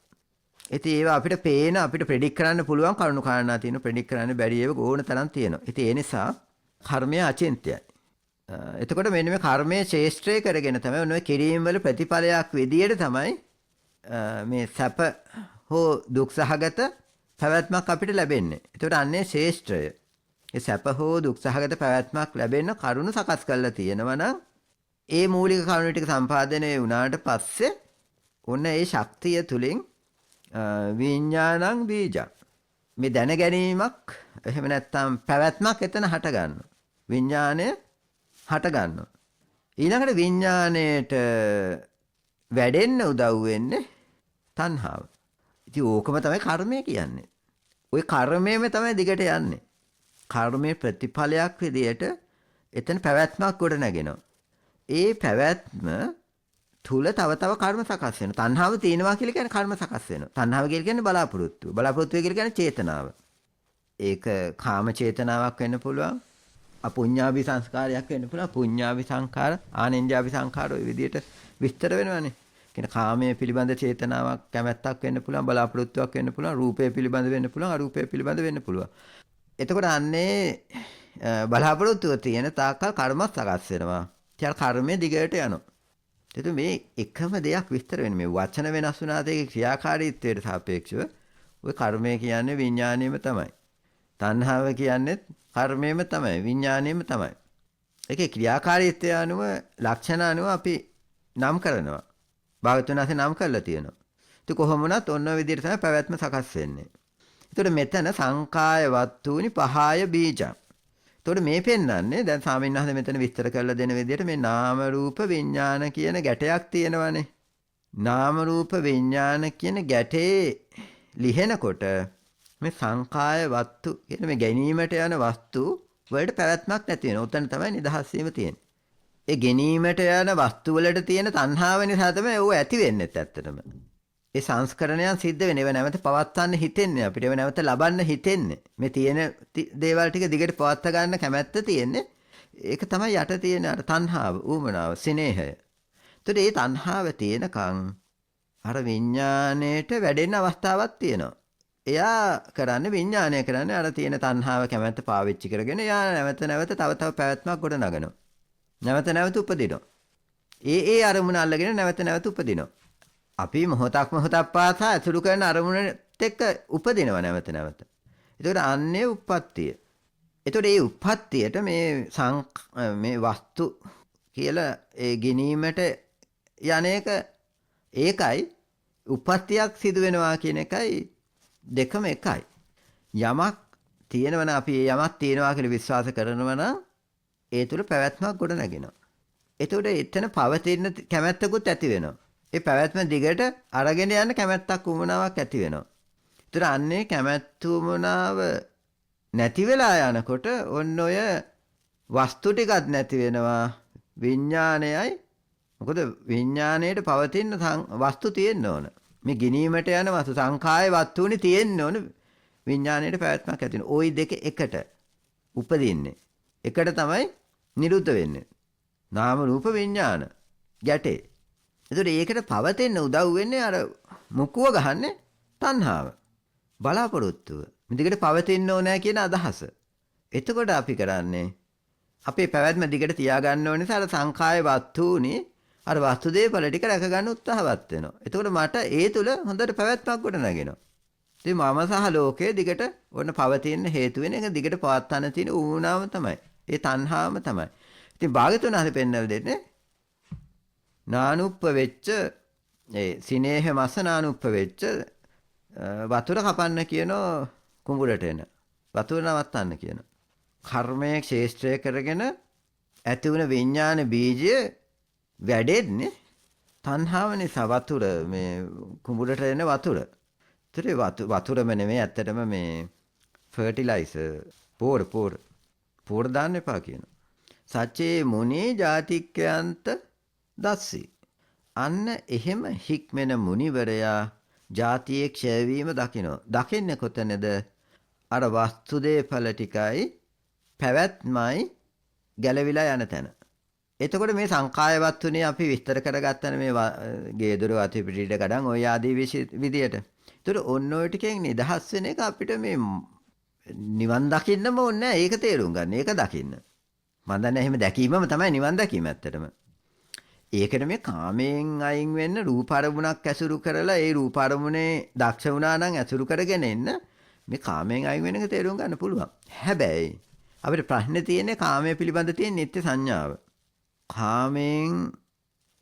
ඉතින් ඒවා අපිට පේන අපිට ප්‍රෙඩික්ට් කරන්න පුළුවන් කරුණු කාරණා තියෙන ප්‍රෙඩික්ට් කරන්න බැරි ඒවා ඕන තරම් තියෙනවා. ඉතින් ඒ නිසා කර්මය අචින්ත්‍යයි. එතකොට මෙන්න මේ කර්මයේ ශේෂ්ත්‍රය කරගෙන තමයි ඔන්න ඔය කිරීම වල ප්‍රතිඵලයක් විදියට තමයි මේ සැප හෝ දුක් සහගත පැවැත්මක් අපිට ලැබෙන්නේ. එතකොට අන්නේ ශේෂ්ත්‍රය. ඒ සැප හෝ දුක් සහගත පැවැත්මක් ලැබෙන්න කරුණු සකස් කරලා තියෙනවා නම් ඒ මූලික කරුණු ටික සම්පාදනය වුණාට පස්සේ ඔන්න ඒ ශක්තිය තුලින් විඥානං බීජං මේ දැන ගැනීමක් එහෙම නැත්නම් පැවැත්මක් එතන හට ගන්නවා. විඥානය හට ගන්නවා. ඊළඟට විඥාණයට වැඩෙන්න උදව් වෙන්නේ තණ්හාව. ඉතින් ඕකම තමයි කර්මය කියන්නේ. ওই කර්මයේම තමයි දිගට යන්නේ. කර්මයේ ප්‍රතිඵලයක් විදියට එතන පැවැත්මක් ගොඩ නැගෙනවා. ඒ පැවැත්ම තුල තව තව කර්ම සකස් වෙනවා. තණ්හාව තියෙනවා කියලා කියන්නේ කර්ම සකස් වෙනවා. තණ්හාව කියන්නේ බලාපොරොත්තුව. බලාපොරොත්තුව කියලා කියන්නේ චේතනාව. ඒක කාම චේතනාවක් වෙන්න පුළුවන්. අපුඤ්ඤාභි සංස්කාරයක් වෙන්න පුළුවන්. පුඤ්ඤාභි සංඛාර, ආනෙන්ජාභි සංඛාර ඔය විදිහට විස්තර වෙනවානේ. කියන කාමයේ පිළිබඳ චේතනාවක් කැමැත්තක් වෙන්න පුළුවන්, බලාපොරොත්තුවක් වෙන්න පුළුවන්, රූපය පිළිබඳ වෙන්න පුළුවන්, අරූපය පිළිබඳ වෙන්න පුළුවන්. එතකොට අන්නේ බලාපොරොත්තුව තියෙන තාක්කල් කර්මත් සකස් වෙනවා. ඊට කර්මයේ දිගට යනවා. එතකොට මේ එකම දෙයක් විස්තර වෙන්නේ මේ වචන වෙනස් වුණාට ඒකේ ක්‍රියාකාරීත්වයට සාපේක්ෂව ඔය කර්මය කියන්නේ විඥාණයම තමයි. තණ්හාව කියන්නේ කර්මයම තමයි, විඥාණයම තමයි. ඒකේ ක්‍රියාකාරීත්වය අනුව ලක්ෂණ අනුව අපි නම් කරනවා. භාගතුන් වහන්සේ නම් කරලා තියෙනවා. ඒක කොහොම වුණත් ඔන්න ඔය විදිහට තමයි පැවැත්ම සකස් වෙන්නේ. ඒතකොට මෙතන සංකාය වත්තුනි පහය බීජං. ඒතකොට මේ පෙන්වන්නේ දැන් ස්වාමීන් වහන්සේ මෙතන විස්තර කරලා දෙන විදිහට මේ නාම රූප විඥාන කියන ගැටයක් තියෙනවානේ. නාම රූප විඥාන කියන ගැටේ ලිහෙනකොට මේ සංකාය වත්තු කියන මේ ගැනීමට යන වස්තු වලට පැවැත්මක් නැති වෙනවා. උතන තමයි නිදහස් වීම තියෙන්නේ. ඒ ගැනීමට යන වස්තු වලට තියෙන තණ්හාව නිසා තමයි ඕව ඇති වෙන්නේ ඇත්තටම. ඒ සංස්කරණයන් සිද්ධ වෙන්නේ. ඒව නැවත පවත්වන්න හිතෙන්නේ අපිට. ඒව නැවත ලබන්න හිතෙන්නේ. මේ තියෙන දේවල් ටික දිගට පවත්වා ගන්න කැමැත්ත තියෙන්නේ. ඒක තමයි යට තියෙන අර තණ්හාව, ඌමනාව, සිනේහය. ඒතකොට මේ තණ්හාව තියෙනකන් අර විඥාණයට වැඩෙන්න අවස්ථාවක් තියෙනවා. එයා කරන්නේ විඥාණය කරන්නේ අර තියෙන තණ්හාව කැමැත්ත පාවිච්චි කරගෙන එයා නැවත නැවත තව පැවැත්මක් ගොඩ නගනවා. නැවත නැවත උපදිනවා. ඒ අරමුණ අල්ලගෙන නැවත නැවත උපදිනවා. අපි මොහොතක් පාසා අසුරු කරන අරමුණත් එක්ක උපදිනවා නැවත නැවත. ඒකට අන්නේ උප්පත්තිය. ඒතකොට මේ උප්පත්තියට මේ වස්තු කියලා ඒ ගිනීමට යන්නේක ඒකයි උප්පත්තියක් සිදු වෙනවා කියන එකයි දෙකම එකයි. යමක් තියෙනවනම් අපි යමක් තියෙනවා කියලා විශ්වාස කරනවා නම් ඒ තුල පැවැත්මක් ගොඩ නැගෙනවා. ඒතකොට එතන පවතින කැමැත්තකුත් ඇති වෙනවා. ඒ පැවැත්ම දිගට අරගෙන යන්න කැමැත්තක් උමනාවක් ඇති වෙනවා. ඒතර අන්නේ කැමැත්ත උමනාව නැති වෙලා යනකොට ඔන්න ඔය වස්තු ටිකක් නැති වෙනවා විඥානයයි. මොකද විඥාණයට පවතින වස්තු තියෙන්න ඕන. මේ ගිනීමට යන වස්තු සංඛාය වස්තුනි තියෙන්න ඕන විඥාණයට පැවැත්මක් ඇති වෙන. ওই දෙක එකට උපදින්නේ. එකට තමයි නිරුද්ධ වෙන්නේ. නාම රූප විඥාන ගැටේ. ඒතකොට ඒකට පවතින්න උදව් වෙන්නේ අර මුකුව ගහන්නේ තණ්හාව. බලාපොරොත්තුව. දිගට පවතින්න ඕනෑ කියන අදහස. එතකොට අපි කරන්නේ අපේ පැවැත්ම දිගට තියාගන්න ඕන නිසා අර සංඛාය වස්තුනි අර වස්තු දේපල ටික රැක ගන්න උත්සාහවත් වෙනවා. එතකොට මට ඒ තුල හොඳට පැවැත්මක් ගොඩ නැගෙනවා. ඉතින් මම සහ ලෝකයේ දිගට ඔන්න පවතින හේතු වෙන එක දිගට පවත්වන්න තියෙන ඌනාම තමයි. ඒ තණ්හාවම තමයි. ඉතින් භාගතුන් හරි පෙන්නලා දෙන්නේ නානුප්ප වෙච්ච ඒ සිනේහ මස නානුප්ප වෙච්ච වතුර කපන්න කියනෝ කුඹුරට එන. වතුර නවත්තන්න කියනවා. කර්මයේ ක්ෂේත්‍රය කරගෙන ඇති වුණ විඥාන බීජය වැඩෙන්නේ තණ්හාව නිසා. වතුර මේ කුඹුරට එන වතුර. ඒතරේ වතුරම නෙමෙයි ඇත්තටම මේ ෆර්ටිලයිසර් පෝර දාන්න එපා කියනවා. සච්චේ මුනි ජාතික්කයන්ත දස්සි. අන්න එහෙම හික්මෙන මුනිවරයා ජාතියේ ක්ෂයවීම දකිනවා. දකින්නේ කොතනද? අර වස්තුදේපල ටිකයි පැවැත්මයි ගැලවිලා යන තැන. එතකොට මේ සංකාය වත්තුනේ අපි විස්තර කරගත්තන මේ ගේදොර වතු පිටිට ගඩන් ඔය ආදී විදියට. ඒතර ඔන්න ඔය ටිකෙන් නිදහස් වෙන එක අපිට මේ නිවන් දකින්නම ඕනේ. ඒක තේරුම් ගන්න. ඒක දකින්න. මම දන්නේ එහෙම දැකීමම තමයි නිවන් දැකීම ඇත්තටම. ඒකට මේ කාමයෙන් අයින් වෙන්න රූප අරමුණක් ඇසුරු කරලා ඒ රූප අරමුණේ දක්ෂ වුණා නම් ඇසුරු කරගෙන එන්න මේ කාමයෙන් අයින් වෙන එක තේරුම් ගන්න පුළුවන්. හැබැයි අපිට ප්‍රශ්නේ තියෙන්නේ කාමයේ පිළිබඳ තියෙන නිත්‍ය සංඥාව. කාමයෙන්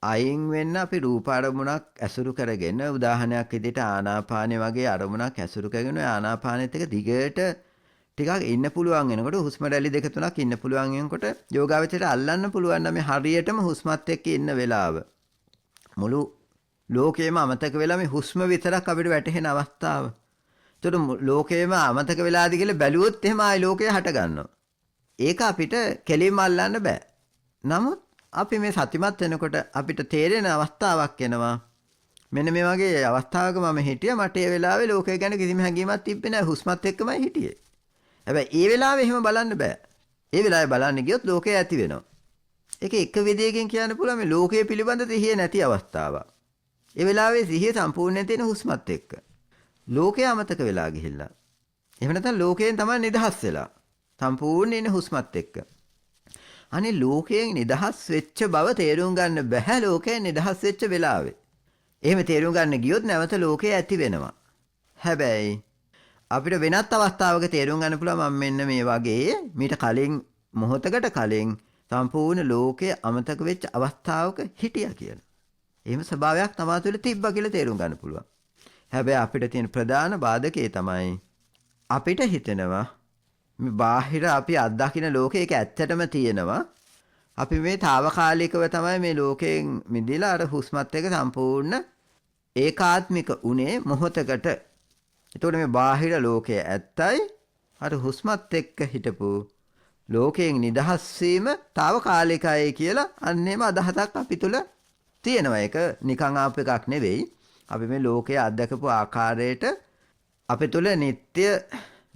අයින් වෙන්න අපි රූප අරමුණක් ඇසුරු කරගෙන උදාහරණයක් විදිහට ආනාපානෙ වගේ අරමුණක් ඇසුරු කරගෙන ආනාපානෙත් එක දිගට ටිකක් ඉන්න පුළුවන් වෙනකොට හුස්ම රැලි දෙක තුනක් ඉන්න පුළුවන් වෙනකොට යෝගාවචරයට අල්ලන්න පුළුවන් නම් මේ හරියටම හුස්මත් එක්ක ඉන්න වෙලාව මුළු ලෝකේම අමතක වෙලා මේ හුස්ම විතරක් අපිට වැටහෙන අවස්ථාව. ඒතකොට ලෝකේම අමතක වෙලාද කියලා බැලුවොත් එහෙම ආයි ලෝකය හට ගන්නවා. ඒක අපිට කෙලින්ම අල්ලන්න බෑ. නමුත් අපි මේ සතිමත් වෙනකොට අපිට තේරෙන අවස්ථාවක් එනවා. මෙන්න මේ වගේ අවස්ථාවක මම හිටියා. මට ඒ වෙලාවේ ලෝකය ගැන කිසිම හැඟීමක් තිබ්බේ නැහැ. හුස්මත් එක්කමයි හිටියේ. හැබැයි ඒ වෙලාවේ එහෙම බලන්න බෑ. ඒ වෙලාවේ බලන්න ගියොත් ලෝකය ඇති වෙනවා. ඒක එක විදියකින් කියන්න පුළුවන් මේ ලෝකයේ පිළිබඳ සිහිය නැති අවස්ථාවක්. ඒ වෙලාවේ සිහිය සම්පූර්ණයෙන් තියෙන හුස්මත් එක්ක. ලෝකය අමතක වෙලා ගිහිල්ලා. එහෙම නැත්නම් ලෝකයෙන් තමයි නිදහස් වෙලා. සම්පූර්ණයෙන් හුස්මත් එක්ක. අනේ ලෝකයෙන් නිදහස් වෙච්ච බව තේරුම් ගන්න බෑ ලෝකයෙන් නිදහස් වෙච්ච වෙලාවේ. එහෙම තේරුම් ගන්න ගියොත් නැවත ලෝකය ඇති වෙනවා. හැබැයි අපිට වෙනත් අවස්ථාවක තේරුම් ගන්න පුළුවන් මම මෙන්න මේ වගේ මීට කලින් මොහොතකට කලින් සම්පූර්ණ ලෝකයේ අමතක වෙච්ච අවස්ථාවක හිටියා කියලා. එහෙම ස්වභාවයක් තමා තුළ තිබ්බා කියලා තේරුම් ගන්න පුළුවන්. හැබැයි අපිට තියෙන ප්‍රධාන බාධකේ තමයි අපිට හිතෙනවා මේ බාහිර අපි අත්දකින්න ලෝකේ ඒක ඇත්තටම තියෙනවා. අපි මේ తాවකාලිකව තමයි මේ ලෝකයෙන් මිදලා අර හුස්මත් එක්ක සම්පූර්ණ ඒකාත්මික උනේ මොහොතකට. එතකොට මේ බාහිර ලෝකයේ ඇත්තයි අර හුස්මත් එක්ක හිටපු ලෝකයෙන් නිදහස් වීම తాවකාලිකයි කියලා අන්නේම අදහසක් අපි තුල තියෙනවා. ඒක නිකන් ආපු එකක් නෙවෙයි. අපි මේ ලෝකයේ අත්දකපු ආකාරයට අපි තුල නිට්ටය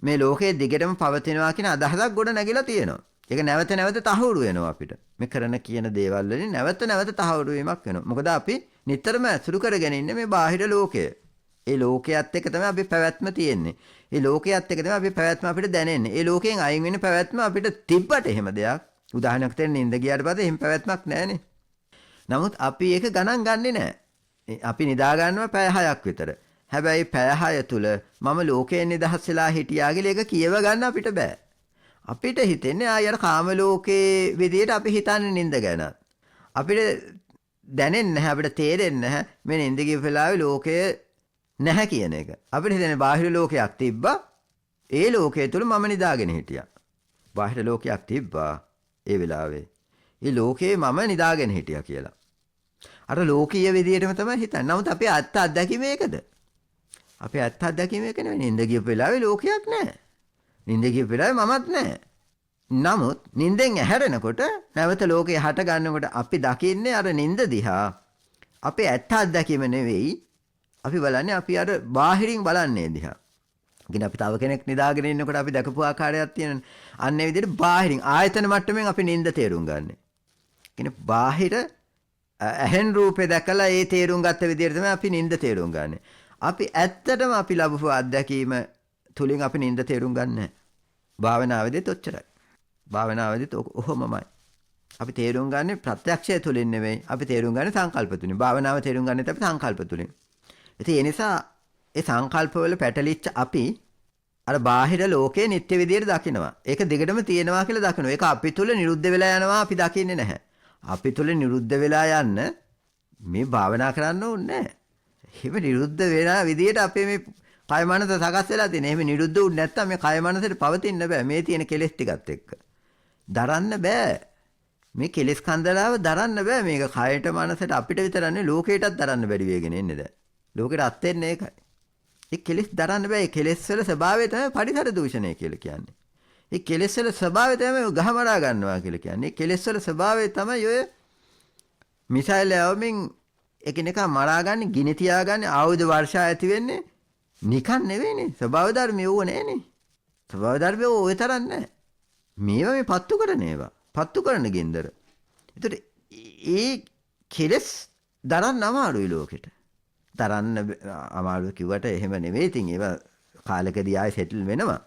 මේ ලෝකයේ දිගටම පවතිනවා කියන අදහසක් ගොඩ නැගිලා තියෙනවා. ඒක නැවත නැවත තහවුරු වෙනවා අපිට. මේ කරන කියන දේවල් වලින් නැවත නැවත තහවුරු වීමක් වෙනවා. මොකද අපි නිතරම අසුරු කරගෙන ඉන්නේ මේ බාහිර ලෝකය. ඒ ලෝකයේත් එක්ක තමයි අපි පැවැත්ම තියෙන්නේ. ඒ ලෝකයේත් එක්ක තමයි අපි පැවැත්ම අපිට දැනෙන්නේ. ඒ ලෝකයෙන් අයින් වෙන පැවැත්ම අපිට තිබ්බට එහෙම දෙයක්. උදාහරණයක් දෙන්න නින්ද ගියාට පස්සේ එහෙම පැවැත්මක් නැහැනේ. නමුත් අපි ඒක ගණන් ගන්නෙ නැහැ. අපි නිදා ගන්නවා පැය 6ක් විතර. හැබැයි පැය 6 තුල මම ලෝකයෙන් නිදහස් වෙලා හිටියා කියලා ඒක කියව ගන්න අපිට බෑ. අපිට හිතෙන්නේ ආයෙත් කාම ලෝකයේ විදියට අපි හිතන්නේ නින්ද ගැන. අපිට දැනෙන්නේ නැහැ අපිට තේරෙන්නේ නැහැ මේ නින්ද ගිය වෙලාවේ ලෝකය නැහැ කියන එක. අපිට හිතන්නේ බාහිර ලෝකයක් තිබ්බා. ඒ ලෝකයේ තුල මම නිදාගෙන හිටියා. බාහිර ලෝකයක් තිබ්බා ඒ වෙලාවේ. ඒ ලෝකේ මම නිදාගෙන හිටියා කියලා. අර ලෝකීය විදියටම තමයි හිතන්නේ. නමුත් අපේ අත්ත අත්දැකීම ඒකද? අපේ අත්ත අත්දැකීම ඒක නෙවෙයි. නින්ද ගිය වෙලාවේ ලෝකයක් නැහැ. නින්ද ගිය වෙලාවේ මමත් නැහැ. නමුත් නින්දෙන් ඇහැරෙනකොට නැවත ලෝකේ හට ගන්නකොට අපි දකින්නේ අර නින්ද දිහා. අපේ ඇත්ත අත්දැකීම නෙවෙයි. අපි බලන්නේ අපි අර බාහිරින් බලන්නේ දිහා. ඉතින් අපි තව කෙනෙක් නිදාගෙන ඉන්නකොට අපි දැකපු ආකාරයක් තියෙනනේ. අන්න ඒ විදිහට බාහිරින් ආයතන මට්ටමින් අපි නින්ද තේරුම් ගන්නෙ. කියන්නේ බාහිර ඇහෙන් රූපේ දැකලා ඒ තේරුම් ගත්ත විදිහට තමයි අපි නින්ද තේරුම් ගන්නෙ. අපි ඇත්තටම අපි ලැබපු අත්දැකීම තුලින් අපි නින්ද තේරුම් ගන්න නැහැ. භාවනාවේදීත් ඔච්චරයි. භාවනාවේදීත් ඔහොමමයි. අපි තේරුම් ගන්නේ ප්‍රත්‍යක්ෂය තුලින් නෙවෙයි. අපි තේරුම් ගන්නේ සංකල්ප තුලින්. භාවනාව තේරුම් ගන්නෙත් අපි සංකල්ප තුලින්. ඉතින් ඒ නිසා ඒ සංකල්පවල පැටලිච්ච අපි අර බාහිර ලෝකේ නිත්‍ය විදියට දකිනවා. ඒක දිගටම තියෙනවා කියලා දකිනවා. ඒක අපි තුල නිරුද්ධ වෙලා යනවා අපි දකින්නේ නැහැ. අපි තුල නිරුද්ධ වෙලා යන්න මේ භාවනා කරන්න ඕනේ නැහැ. එහෙම නිරුද්ධ වෙනා විදියට අපේ මේ කය මනස සකස් වෙලා තියෙන. එහෙම නිරුද්ධ වුනේ නැත්තම් මේ කය මනසට පවතින්න බෑ. මේ තියෙන කෙලෙස් ටිකත් එක්ක. දරන්න බෑ. මේ කෙලෙස් කන්දලාව දරන්න බෑ. මේක කයට මනසට අපිට විතරන්නේ ලෝකයටත් දරන්න බැරි වෙගෙන එන්නේ දැන්. ලෝකෙට අත් වෙන්නේ ඒකයි. ඒ කෙලෙස් දරන්න බෑ. ඒ කෙලෙස් වල ස්වභාවය තමයි පරිසර දූෂණය කියලා කියන්නේ. ඒ කෙලෙස් වල ස්වභාවය තමයි ගහමරා ගන්නවා කියලා කියන්නේ. ඒ කෙලෙස් වල ස්වභාවය තමයි ඔය මිසයිල් යවමින් එකිනෙකා මරාගන්නේ, ගිනි තියාගන්නේ, ආයුධ වර්ෂා ඇති වෙන්නේ නිකන් නෙවෙයිනේ. ස්වභාව ධර්මය ඕව නෑනේ. ස්වභාව ධර්මය ඔය තරම් නෑ. මේවා මේ පත්තු කරන ඒවා. පත්තු කරන ගෙන්දර. ඒතර ඒ කෙලෙස් දරන්න අමාරුයි ලෝකෙට. දරන්න අමාරු කිව්වට එහෙම නෙවෙයි. ඉතින් ඒවා කාලකදී ආයෙ සෙටල් වෙනවා.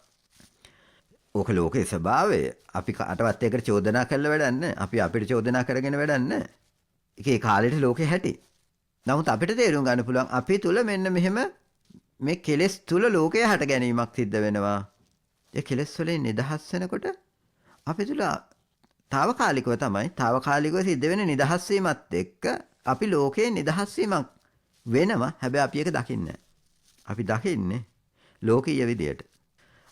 ඕක ලෝකේ ස්වභාවය. අපි කාටවත් ඒකට චෝදනා කරලා වැඩක් නැහැ. අපි අපිට චෝදනා කරගෙන වැඩක් නැහැ. ඒකේ කාලෙට ලෝකේ හැටි. නමුත් අපිට තේරුම් ගන්න පුළුවන් අපි තුල මෙන්න මෙහෙම මේ කෙලෙස් තුල ලෝකය හට ගැනීමක් සිද්ධ වෙනවා. ඒ කෙලෙස් වලින් නිදහස් වෙනකොට අපි තුල తాවකාලිකව තමයි తాවකාලිකව සිද්ධ වෙන නිදහස් වීමත් එක්ක අපි ලෝකේ නිදහස් වීමක් වෙනවා. හැබැයි අපි ඒක දකින්නේ නැහැ. අපි දකින්නේ ලෝකීය විදියට.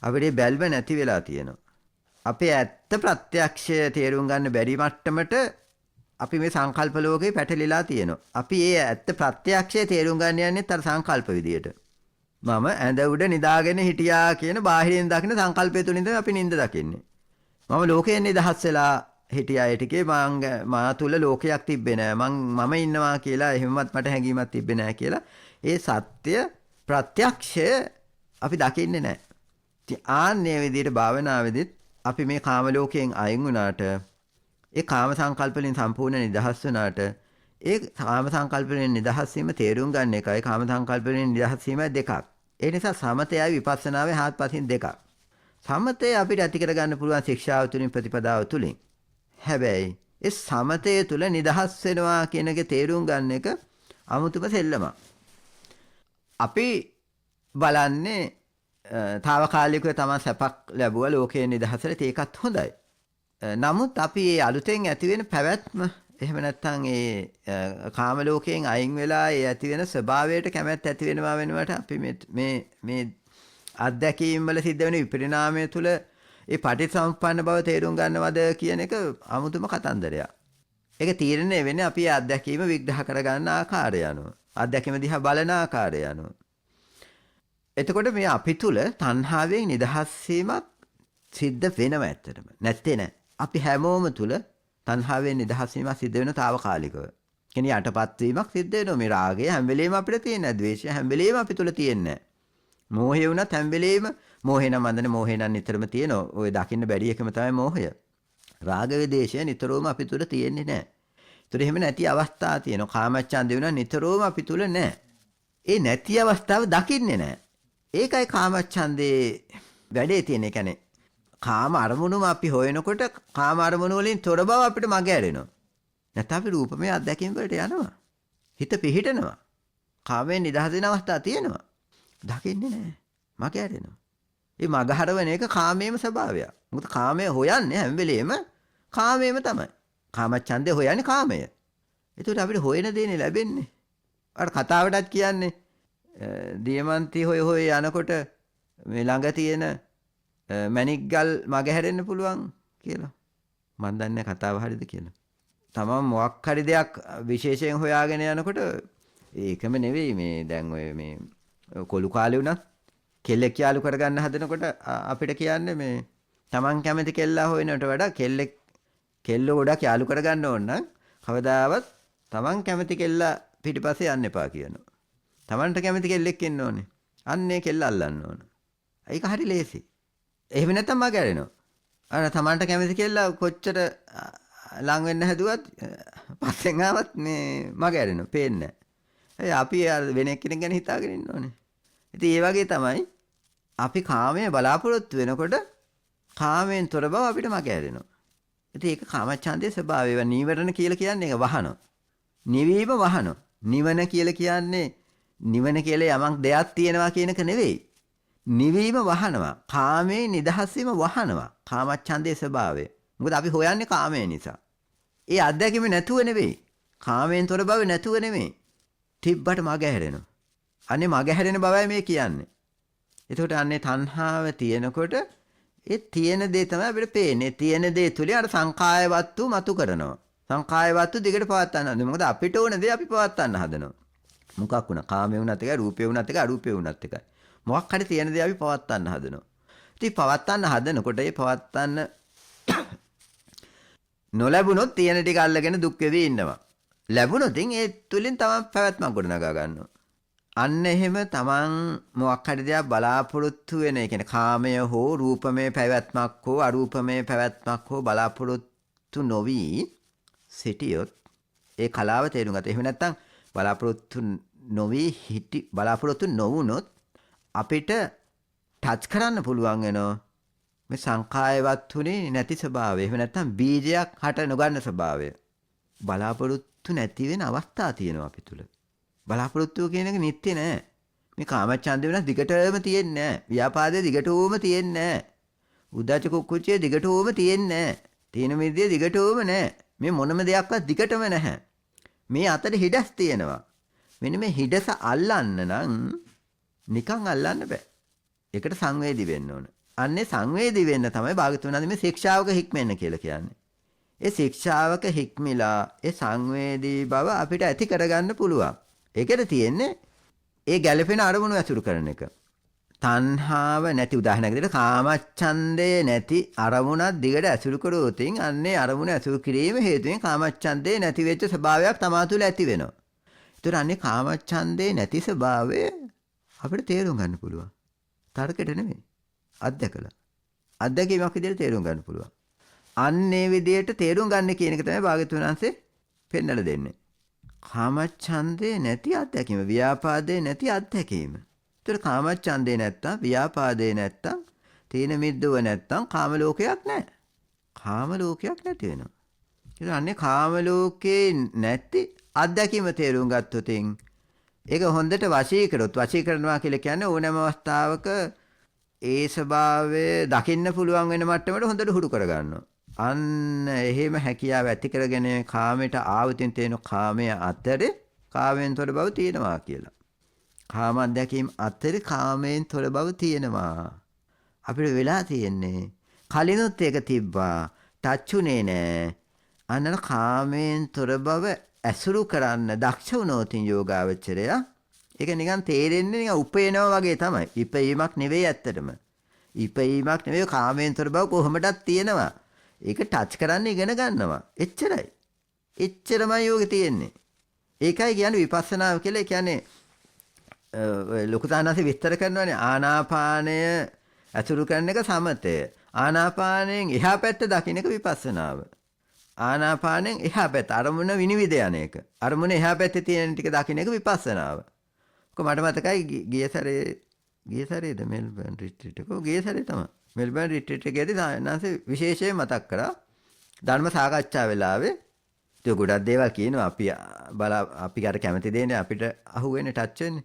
අපිට බැල්ම නැති වෙලා තියෙනවා. අපේ ඇත්ත ප්‍රත්‍යක්ෂය තේරුම් ගන්න බැරි මට්ටමට අපි මේ සංකල්ප ලෝකේ පැටලිලා තියෙනවා. අපි ඒ ඇත්ත ප්‍රත්‍යක්ෂය තේරුම් ගන්න යන්නේ අර සංකල්ප විදියට. මම ඇඳ උඩ නිදාගෙන හිටියා කියන බාහිරින් දකින සංකල්පය තුලින් තමයි අපි නිින්ද දකින්නේ. මම ලෝකයෙන් නිදහස් වෙලා හිටියා. ඒ ටිකේ මා තුල ලෝකයක් තිබ්බේ නෑ. මම ඉන්නවා කියලා එහෙමවත් මට හැඟීමක් තිබ්බේ නෑ කියලා. ඒ සත්‍ය ප්‍රත්‍යක්ෂය අපි දකින්නේ නෑ. ඉතින් ආන්නේ විදිහට භාවනාවේදීත් අපි මේ කාම ලෝකයෙන් අයින් වුණාට ඒ කාම සංකල්ප වලින් සම්පූර්ණ නිදහස් වුණාට ඒ කාම සංකල්ප වලින් නිදහස් වීම තේරුම් ගන්න එකයි කාම සංකල්ප වලින් නිදහස් වීම දෙකක්. ඒ නිසා සමතයයි විපස්සනාවේ හාත්පසින් දෙකක්. සමතය අපිට ඇති කර ගන්න පුළුවන් ශික්ෂාව තුලින් ප්‍රතිපදාව තුලින්. හැබැයි ඒ සමතය තුල නිදහස් වෙනවා කියන එක තේරුම් ගන්න එක අමුතුම සෙල්ලමක්. අපි බලන්නේ తాවකාලිකව තමන් සැපක් ලැබුවා ලෝකයේ නිදහසට ඒකත් හොඳයි. නමුත් අපි මේ අලුතෙන් ඇති වෙන පැවැත්ම එහෙම නැත්නම් ඒ කාම ලෝකයෙන් අයින් වෙලා ඒ ඇති වෙන ස්වභාවයට කැමැත්ත ඇති වෙනවා වෙනුවට අපි මේ අත්දැකීම් වල සිද්ධ වෙන විපරිණාමය තුළ ඒ පටිච්චසමුප්පන්න බව තේරුම් ගන්නවද කියන එක අමුතුම කතන්දරයක්. ඒක තීරණය වෙන්නේ අපි අත්දැකීම විග්‍රහ කරගන්න ආකාරය අනුව. අත්දැකීම දිහා බලන ආකාරය අනුව. එතකොට මේ අපි තුල තණ්හාවෙන් නිදහස් වීමක් සිද්ධ වෙනවා ඇත්තටම. නැත්තේ නෑ. අපි හැමෝම තුල තණ්හාවෙන් නිදහස් වීමක් සිද්ධ වෙනවා తాවකාලිකව. කියන්නේ යටපත් වීමක් සිද්ධ වෙනවා. මේ රාගය හැම වෙලෙම අපිට තියෙනවා. ද්වේෂය හැම වෙලෙම අපි තුල තියෙන්නේ. මෝහය වුණත් හැම වෙලෙම මෝහේ නම් අඳනේ මෝහේ නම් නිතරම තියෙනවා. ඔය දකින්න බැරි එකම තමයි මෝහය. රාග වේදේශය නිතරම අපි තුල තියෙන්නේ නැහැ. ඒතර එහෙම නැති අවස්ථා තියෙනවා. කාමච්ඡන්දේ වෙනවා නිතරම අපි තුල නැහැ. ඒ නැති අවස්ථාව දකින්නේ නැහැ. ඒකයි කාමච්ඡන්දේ වැඩේ තියෙන්නේ. කියන්නේ කාම අරමුණුම අපි හොයනකොට කාම අරමුණු වලින් තොර බව අපිට මග ඇරෙනවා. නැත්නම් අපි රූපමය අත්දැකීම් වලට යනවා. හිත පිහිටනවා. කාමයෙන් නිදහස් වෙන අවස්ථා තියෙනවා. දකින්නේ නැහැ. මග ඇරෙනවා. මේ මග හරවන එක කාමයේම ස්වභාවයක්. මොකද කාමය හොයන්නේ හැම වෙලෙම කාමයේම තමයි. කාමච්ඡන්දේ හොයන්නේ කාමය. ඒකට අපිට හොයන දේනේ ලැබෙන්නේ. අර කතාවටත් කියන්නේ දියමන්ති හොය යනකොට මේ ළඟ තියෙන මැණික්ගල් මග හැරෙන්න පුළුවන් කියලා. මන් දන්නේ කතාව හරියද කියලා. තමන් මොකක් හරි දෙයක් විශේෂයෙන් හොයාගෙන යනකොට ඒකම නෙවෙයි මේ දැන් ඔය මේ කොළු කාලේ වුණත් කෙල්ලෙක් යාළු කරගන්න හදනකොට අපිට කියන්නේ මේ තමන් කැමති කෙල්ලා හොයනට වඩා කෙල්ල ගොඩක් යාළු කරගන්න ඕන නම් කවදාවත් තමන් කැමති කෙල්ලා පිටිපස්සේ යන්න එපා කියනවා. තමන්ට කැමති කෙල්ලෙක් ඉන්න ඕනේ. අන්නේ කෙල්ල අල්ලන්න ඕන. ඒක හරි ලේසි. එහෙම නැත්නම් මග ඇරෙනවා. අර තමන්ට කැමති කෙල්ලා කොච්චර ලං වෙන්න හැදුවත් පස්සෙන් ආවත් මේ මග ඇරෙනවා. පේන්නේ නැහැ. අපි වෙන එක්කෙනෙක් ගැන හිතාගෙන ඉන්න ඕනේ. ඉතින් ඒ වගේ තමයි අපි කාමයේ බලාපොරොත්තු වෙනකොට කාමයෙන් තොර බව අපිට මග ඇරෙනවා. ඉතින් ඒක කාමච්ඡන්දයේ ස්වභාවය. ඒවා නීවරණ කියලා කියන්නේ ඒක වහනවා. නිවීම වහනවා. නිවන කියලා කියන්නේ නිවන කියලා යමක් දෙයක් තියෙනවා කියන එක නෙවෙයි. නිවීම වහනවා. කාමයේ නිදහස් වීම වහනවා. කාමච්ඡන්දයේ ස්වභාවය. මොකද අපි හොයන්නේ කාමය නිසා. ඒ අත්දැකීම නැතුව නෙවෙයි. කාමයෙන් තොර බව නැතුව නෙවෙයි. තිබ්බට මග හැරෙනවා. අනේ මග හැරෙන බවයි මේ කියන්නේ. එතකොට අන්නේ තණ්හාව තියෙනකොට ඒ තියෙන දේ තමයි අපිට පේන්නේ. තියෙන දේ තුලින් අර සංකාය වස්තු මතු කරනවා. සංකාය වස්තු දිගට පවත්වන්න හදනවා. මොකද අපිට ඕන දේ අපි පවත්වන්න හදනවා. මොකක් වුණා? කාමයේ වුණත් එකයි, රූපේ වුණත් එකයි, අරූපේ වුණත් එකයි. මොකක් හරි තියෙන දේ අපි පවත්වන්න හදනවා. ඉතින් පවත්වන්න හදනකොට ඒ පවත්වන්න නොලැබුණොත් තියෙන ටික අල්ලගෙන දුක් වෙවි ඉන්නවා. ලැබුණොත් ඒ තුලින් තමයි පැවැත්මක් ගොඩනගා ගන්නවා. අන්න එහෙම තමන් මොකක් හරි දෙයක් බලාපොරොත්තු වෙන, ඒ කියන්නේ කාමය හෝ රූපමය පැවැත්මක් හෝ අරූපමය පැවැත්මක් හෝ බලාපොරොත්තු නොවි සිටියොත් ඒ කලාව තේරුම් ගත. එහෙම නැත්නම් බලාපොරොත්තු නොවි බලාපොරොත්තු නොවුනොත් අපිට ටච් කරන්න පුළුවන් වෙනවා මේ සංකායවත් තුනේ නැති ස්වභාවය. එහෙම නැත්නම් බීජයක් හට නොගන්න ස්වභාවය. බලාපොරොත්තු නැති වෙන අවස්ථා තියෙනවා අපි තුල. බලාපොරොත්තු කියන එක නිත්‍ය නෑ. මේ කාමච්ඡන්දේ වෙනස් දිගටම තියෙන්නේ නෑ. ව්‍යාපාදේ දිගටම තියෙන්නේ නෑ. උද්දච්ච කුක්කුච්චේ දිගටම තියෙන්නේ නෑ. තීන මිද්දේ දිගටම නෑ. මේ මොනම දෙයක්වත් දිගටම නැහැ. මේ අතර හිඩස් තියෙනවා. මෙන්න මේ හිඩස අල්ලන්න නම් නිකන් අල්ලන්න බෑ. ඒකට සංවේදී වෙන්න ඕන. අන්නේ සංවේදී වෙන්න තමයි භාගතුන් වහන්සේ මේ ශික්ෂාවක හික්මෙන්න කියලා කියන්නේ. ඒ ශික්ෂාවක හික්මිලා ඒ සංවේදී බව අපිට ඇති කරගන්න පුළුවන්. ඒකද තියෙන්නේ ඒ ගැළපෙන අරමුණු ඇසුරු කරන එක. තණ්හාව නැති උදාහරණයක් විදිහට කාමච්ඡන්දේ නැති අරමුණක් දිගට ඇසුරු කරොත් අන්නේ අරමුණ ඇසුරු කිරීම හේතුවෙන් කාමච්ඡන්දේ නැති වෙච්ච ස්වභාවයක් තමා තුළ ඇති වෙනවා. ඒතර අන්නේ කාමච්ඡන්දේ නැති ස්වභාවය අපිට තේරුම් ගන්න පුළුවන්. තර්කයට නෙමෙයි. අත්දැකලා. අත්දැකීමක් විදිහට තේරුම් ගන්න පුළුවන්. අන්නේ විදිහට තේරුම් ගන්න කියන එක තමයි භාග්‍යවතුන් වහන්සේ පෙන්නලා දෙන්නේ. කාමච්ඡන්දේ නැති අත්දැකීම, ව්‍යාපාදේ නැති අත්දැකීම. ඒතර කාමච්ඡන්දේ නැත්තම්, ව්‍යාපාදේ නැත්තම්, තීන මිද්දව නැත්තම් කාම ලෝකයක් නැහැ. කාම ලෝකයක් නැති වෙනවා. ඒ කියන්නේ කාම ලෝකේ නැති අත්දැකීම තේරුම් ගත්තොත් ඒක හොඳට වශී කරොත්, වශී කරනවා කියලා කියන්නේ ඕනෑම අවස්ථාවක ඒ ස්වභාවය දකින්න පුළුවන් වෙන මට්ටමට හොඳට හුරු කරගන්නවා. අන්න එහෙම හැකියාව ඇති කරගෙන කාමයට ආවතින් තේන කාමයේ අතරේ කාමයෙන් තොර බව තියෙනවා කියලා. කාම අධ්‍යක්ීම් අතරේ කාමයෙන් තොර බව තියෙනවා. අපිට වෙලා තියෙන්නේ කලිනුත් ඒක තිබ්බා ටච්ුනේ නෑ. අන්න කාමයෙන් තොර බව ඇසුරු කරන්න දක්ෂ වුණොතින් යෝගාවචරය ඒක නිකන් තේරෙන්නේ නිකන් උපේනවා වගේ තමයි. ඉපීමක් නෙවෙයි ඇත්තටම. ඉපීමක් නෙවෙයි කාමයෙන් තොර බව කොහොමදත් තියෙනවා. ඒක ටච් කරන්න ඉගෙන ගන්නවා. එච්චරයි. එච්චරමයි යෝගෙ තියෙන්නේ. ඒකයි කියන්නේ විපස්සනාව කියලා. ඒ කියන්නේ ලොකු තානාසේ විස්තර කරනවානේ ආනාපානය අසුරු කරන එක සමතය. ආනාපානයෙන් එහා පැත්ත දකින්න එක විපස්සනාව. ආනාපානයෙන් එහා පැත්ත අරමුණ විනිවිද යන එක. අරමුණ එහා පැත්තේ තියෙන ටික දකින්න එක විපස්සනාව. මට මතකයි ගිය සැරේද මෙල්බර්න් රිට්‍රීට් එක. ගිය සැරේ තමයි. මෙල්බර්න් රිට්‍රීට් එකේදී සායනාංශ විශේෂයෙන් මතක් කරා ධර්ම සාකච්ඡා වෙලාවේ ඒක ගොඩක් දේවල් කියනවා අපි අර කැමති දෙන්නේ අපිට අහුවෙන්නේ ටච් වෙන්නේ.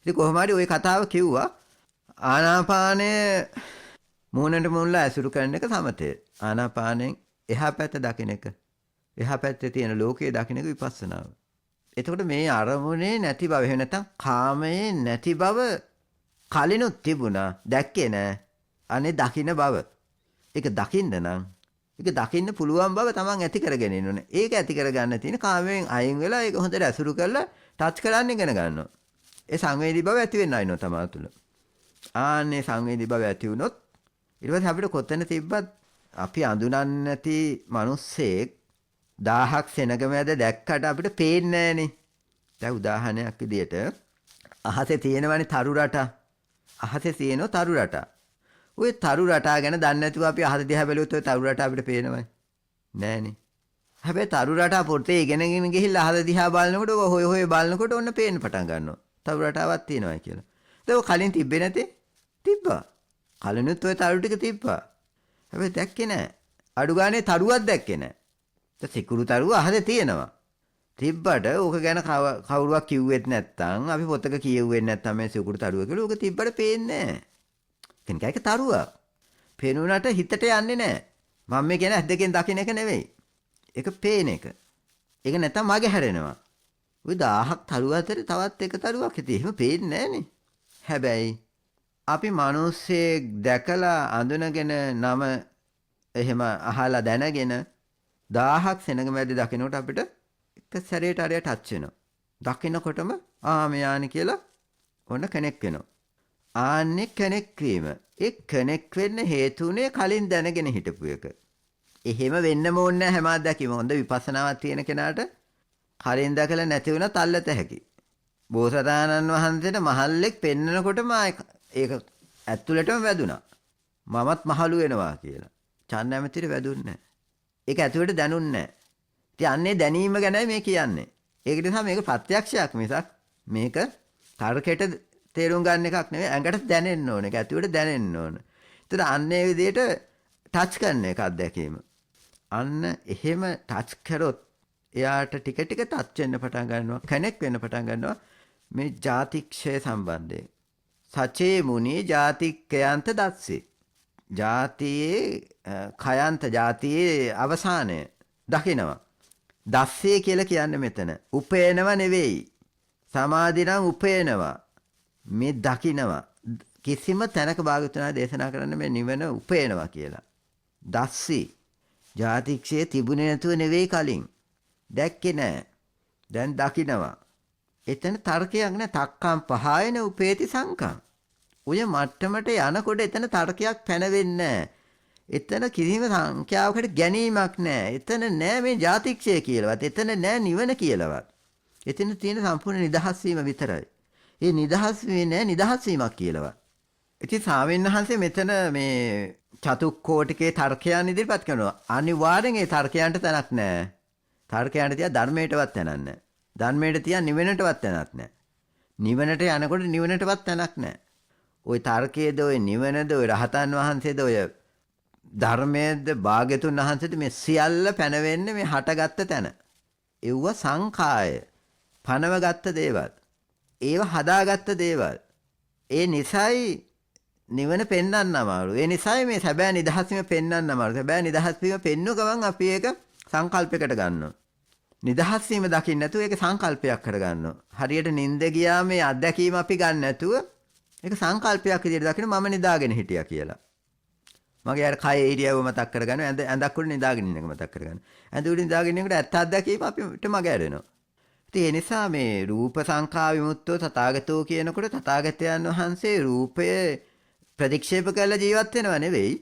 ඉතින් කොහොම හරි ওই කතාව කිව්වා ආනාපානය මූණට මූණලා ඇසුරු කරන එක සමතය. ආනාපානෙන් එහා පැත්ත දකින්න එක. එහා පැත්තේ තියෙන ලෝකයේ දකින්න එක විපස්සනාව. එතකොට මේ අරමුණේ නැති බව එහෙම නැත්නම් කාමයේ නැති බව කලිනුත් තිබුණා දැක්කේ නෑ. අනේ දකින්න බව. ඒක දකින්න නම් ඒක දකින්න පුළුවන් බව තමන් ඇති කරගෙන ඉන්න ඕනේ. ඒක ඇති කරගන්න තියෙන කාමයෙන් අයින් වෙලා ඒක හොඳට ඇසුරු කරලා ටච් කරන්න ඉගෙන ගන්නවා. ඒ සංවේදී බව ඇති වෙන්න ආිනව තමා තුළ. ආන්නේ සංවේදී බව ඇති වුණොත් ඊට පස්සේ අපිට කොතන තිබ්බත් අපි අඳුනන්නේ නැති මිනිස්සෙක් 1000ක් සෙනග මැද දැක්කට අපිට පේන්නේ නැහනේ. දැන් උදාහරණයක් විදියට අහසේ තියෙනවනේ තරු රටා. අහසේ තියෙන තරු රටා. ওই තරු රටා ගැන දන්නේ නැතුව අපි අහස දිහා බැලුවොත් ওই තරු රටා අපිට පේනවද? නෑනේ. හැබැයි තරු රටා පොතේ ඉගෙනගෙන ගිහිල්ලා අහස දිහා බලනකොට හොය හොය බලනකොට ඔන්න පේන්න පටන් ගන්නවා. තරු රටාවක් තියෙනවා කියලා. ඒක කලින් තිබ්බේ නැතේ? තිබ්බා. කලිනුත් ওই තරු ටික තිබ්බා. හැබැයි දැක්කේ නෑ. අඩු ගානේ තරුවක් දැක්කේ නෑ. සිකුරු තරුව අහසේ තියෙනවා. තිබ්බට ඕක ගැන කවුරුවක් කිව්වෙත් නැත්තම් අපි පොතක කියුවෙත් නැත්තම් මේ සිකුරු තරුව කියලා ඕක තිබ්බට පේන්නේ නෑ. කෙනෙක් ඒක තරුවක්. පේනුනට හිතට යන්නේ නෑ. මම මේ කියන්නේ ඇස් දෙකෙන් දකින්න එක නෙවෙයි. ඒක පේන එක. ඒක නැත්තම් මගේ හැරෙනවා. ওই 1000ක් තරුව අතරේ තවත් එක තරුවක් හිතේ. එහෙම පේන්නේ නෑනේ. හැබැයි අපි මිනිස්සෙක් දැකලා අඳුනගෙන නම එහෙම අහලා දැනගෙන 1000ක් සෙනඟ මැද දකින්නකොට අපිට එක සැරේට අරය ටච් වෙනවා. දකින්නකොටම මෙයානේ කියලා ඔන්න කනෙක්ට් වෙනවා. ආන්නේ කනෙක්ට් වීම. ඒ කනෙක්ට් වෙන්න හේතුනේ කලින් දැනගෙන හිටපු එක. එහෙම වෙන්න ඕනේ හැම අත්දැකීම. හොඳ විපස්සනාවක් තියෙන කෙනාට කලින් දැකලා නැති වුණත් අල්ලත හැකි. බෝසතාණන් වහන්සේට මහල්ලෙක් පෙන්නකොටම ඒක ඇතුළටම වැදුනා. මමත් මහලු වෙනවා කියලා. චන්න ඇමතිට වැදුන්නේ නැහැ. ඒක ඇතුළට දැනුන්නේ නැහැ. ඉතින් අන්නේ දැනීම ගැනයි මේ කියන්නේ. ඒක නිසා මේක ප්‍රත්‍යක්ෂයක් මිසක් මේක තර්කයට තේරුම් ගන්න එකක් නෙවෙයි. ඇඟට දැනෙන්න ඕනේ. ඒක ඇතුළට දැනෙන්න ඕනේ. ඒතර අන්නේ විදිහට ටච් කරන එක අත්දැකීම. අන්න එහෙම ටච් කරොත් එයාට ටික ටික ටච් වෙන්න පටන් ගන්නවා. කනෙක්ට් වෙන්න පටන් ගන්නවා මේ ජාතික්ෂය සම්බන්ධයෙන්. සචේ මුනි ජාතික්කයන්ත දස්සේ. ජාතියේ කයන්ත ජාතියේ අවසානය දකිනවා. දස්සේ කියලා කියන්නේ මෙතන උපේනව නෙවෙයි. සමාධි නම් උපේනවා. මේ දකිනවා. කිසිම තැනක භාගතුනා දේශනා කරන්න මේ නිවන උපේනවා කියලා. දස්සී ජාතික්ෂයේ තිබුණේ නැතුව නෙවෙයි කලින්. දැක්කේ නෑ. දැන් දකිනවා. එතන තර්කයක් නෑ. තක්කම් පහයන උපේති සංකම්. ඔය මට්ටමට යනකොට එතන තර්කයක් පැනවෙන්නේ නෑ. එතන කිසිම සංඛ්‍යාවකට ගැනීමක් නෑ. එතන නෑ මේ ජාතික්ෂය කියලාවත්. එතන නෑ නිවන කියලාවත්. එතන තියෙන සම්පූර්ණ නිදහස් වීම විතරයි. ඒ නිදහස් වෙන්නේ නෑ නිදහස් වීමක් කියලාවත්. ඉතින් ස්වාමීන් වහන්සේ මෙතන මේ චතුක්කෝටිකේ තර්කයන් ඉදිරිපත් කරනවා. අනිවාර්යෙන් ඒ තර්කයන්ට තැනක් නෑ. තර්කයන්ට තියා ධර්මයටවත් තැනක් නෑ. ධර්මයට තියා නිවනටවත් තැනක් නෑ. නිවනට යනකොට නිවනටවත් තැනක් නෑ. ওই තර්කයේද ওই නිවනද ওই රහතන් වහන්සේද ඔය ධර්මයේද භාග්‍යතුන් වහන්සේද මේ සියල්ල පැනවෙන්නේ මේ හටගත්ත තැන. ඒව සංඛාය පනවගත්ත දේවල්. ඒව හදාගත්ත දේවල්. ඒ නිසයි නිවන පෙන්වන්න අමාරු. ඒ නිසා මේ සැබෑ නිදහසම පෙන්වන්න අමාරු. සැබෑ නිදහස් වීම පෙන්වු ගමන් අපි ඒක සංකල්පයකට ගන්නවා. නිදහස් වීම දකින්න නැතුව ඒක සංකල්පයක් කරගන්නවා. හරියට නිින්ද ගියා මේ අත්දැකීම අපි ගන්න නැතුව ඒක සංකල්පයක් විදිහට දකින්න මම නිදාගෙන හිටියා කියලා. මගේ අර කය ඉරියව්ව මතක් කරගන්න ඇඳක් උඩ නිදාගෙන ඉන්න එක මතක් කරගන්න. ඇඳ උඩ නිදාගෙන ඉන්නකොට ඇත්ත අත්දැකීම අපිට මග ඇරෙනවා. ඉතින් ඒ නිසා මේ රූප සංඛා විමුක්තෝ තථාගතෝ කියනකොට තථාගතයන් වහන්සේ රූපය ප්‍රතික්ෂේප කරලා ජීවත් වෙනව නෙවෙයි.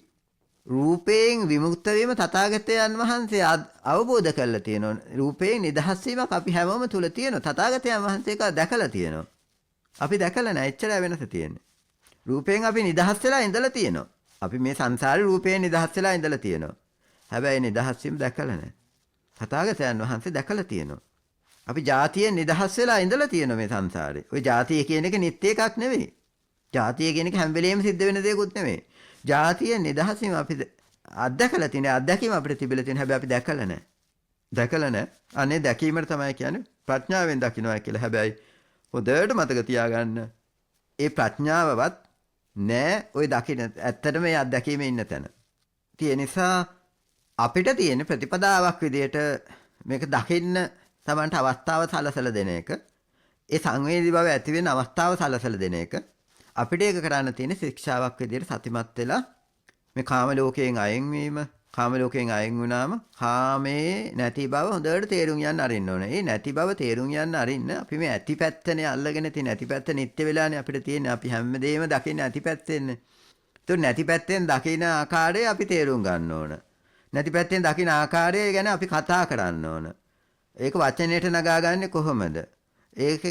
රූපයෙන් විමුක්ත වීම තථාගතයන් වහන්සේ අවබෝධ කරලා තියෙනවා. රූපයෙන් නිදහස් වීමක් අපි හැමෝම තුල තියෙනවා. තථාගතයන් වහන්සේ ඒක දැකලා තියෙනවා. අපි දැකලා නැහැ. එච්චරයි වෙනස තියෙන්නේ. රූපයෙන් අපි නිදහස් වෙලා ඉඳලා තියෙනවා. අපි මේ සංසාරේ රූපයෙන් නිදහස් වෙලා ඉඳලා තියෙනවා. හැබැයි නිදහස් වීම දැකලා නැහැ. තථාගතයන් වහන්සේ දැකලා තියෙනවා. අපි ජාතියෙන් නිදහස් වෙලා ඉඳලා තියෙනවා මේ සංසාරේ. ওই ජාතිය කියන එක නිත්‍ය එකක් නෙවෙයි. ජාතිය කියන එක හැම වෙලෙම සිද්ධ වෙන දෙයක්වත් නෙවෙයි. ජාතිය නිදහස් වීම අපි අත්දැකලා තියෙන අත්දැකීම අපිට තිබිලා තියෙන හැබැයි අපි දැකලා නැහැ. දැකලා නැහැ. අනේ දැකීමට තමයි කියන්නේ ප්‍රඥාවෙන් දකින්නවා කියලා. හැබැයි හොඳට මතක තියාගන්න. ඒ ප්‍රඥාවවත් නෑ ওই දකින්න ඇත්තටම මේ අත්දැකීමේ ඉන්න තැන. ඒ නිසා අපිට තියෙන ප්‍රතිපදාවක් විදියට මේක දකින්න තමන්ට අවස්ථාව සලසලා දෙන එක. ඒ සංවේදී බව ඇති වෙන අවස්ථාව සලසලා දෙන එක. අපිට ඒක කරන්න තියෙන ශික්ෂාවක් විදියට සතිමත් වෙලා මේ කාම ලෝකයෙන් අයින් වීම, කාම ලෝකයෙන් අයින් වුණාම කාමේ නැති බව හොඳට තේරුම් යන්න අරින්න ඕනේ. ඒ නැති බව තේරුම් යන්න අරින්න අපි මේ ඇති පැත්තනේ අල්ලගෙන තියෙන ඇති පැත්ත නිත්‍ය වෙලානේ අපිට තියෙන්නේ. අපි හැමදේම දකින්නේ ඇති පැත්තෙන්නේ. ඒක නැති පැත්තෙන් දකින ආකාරය අපි තේරුම් ගන්න ඕන. නැති පැත්තෙන් දකින ආකාරය ගැන අපි කතා කරන්න ඕන. ඒක වචනයට නගාගන්නේ කොහොමද? ඒක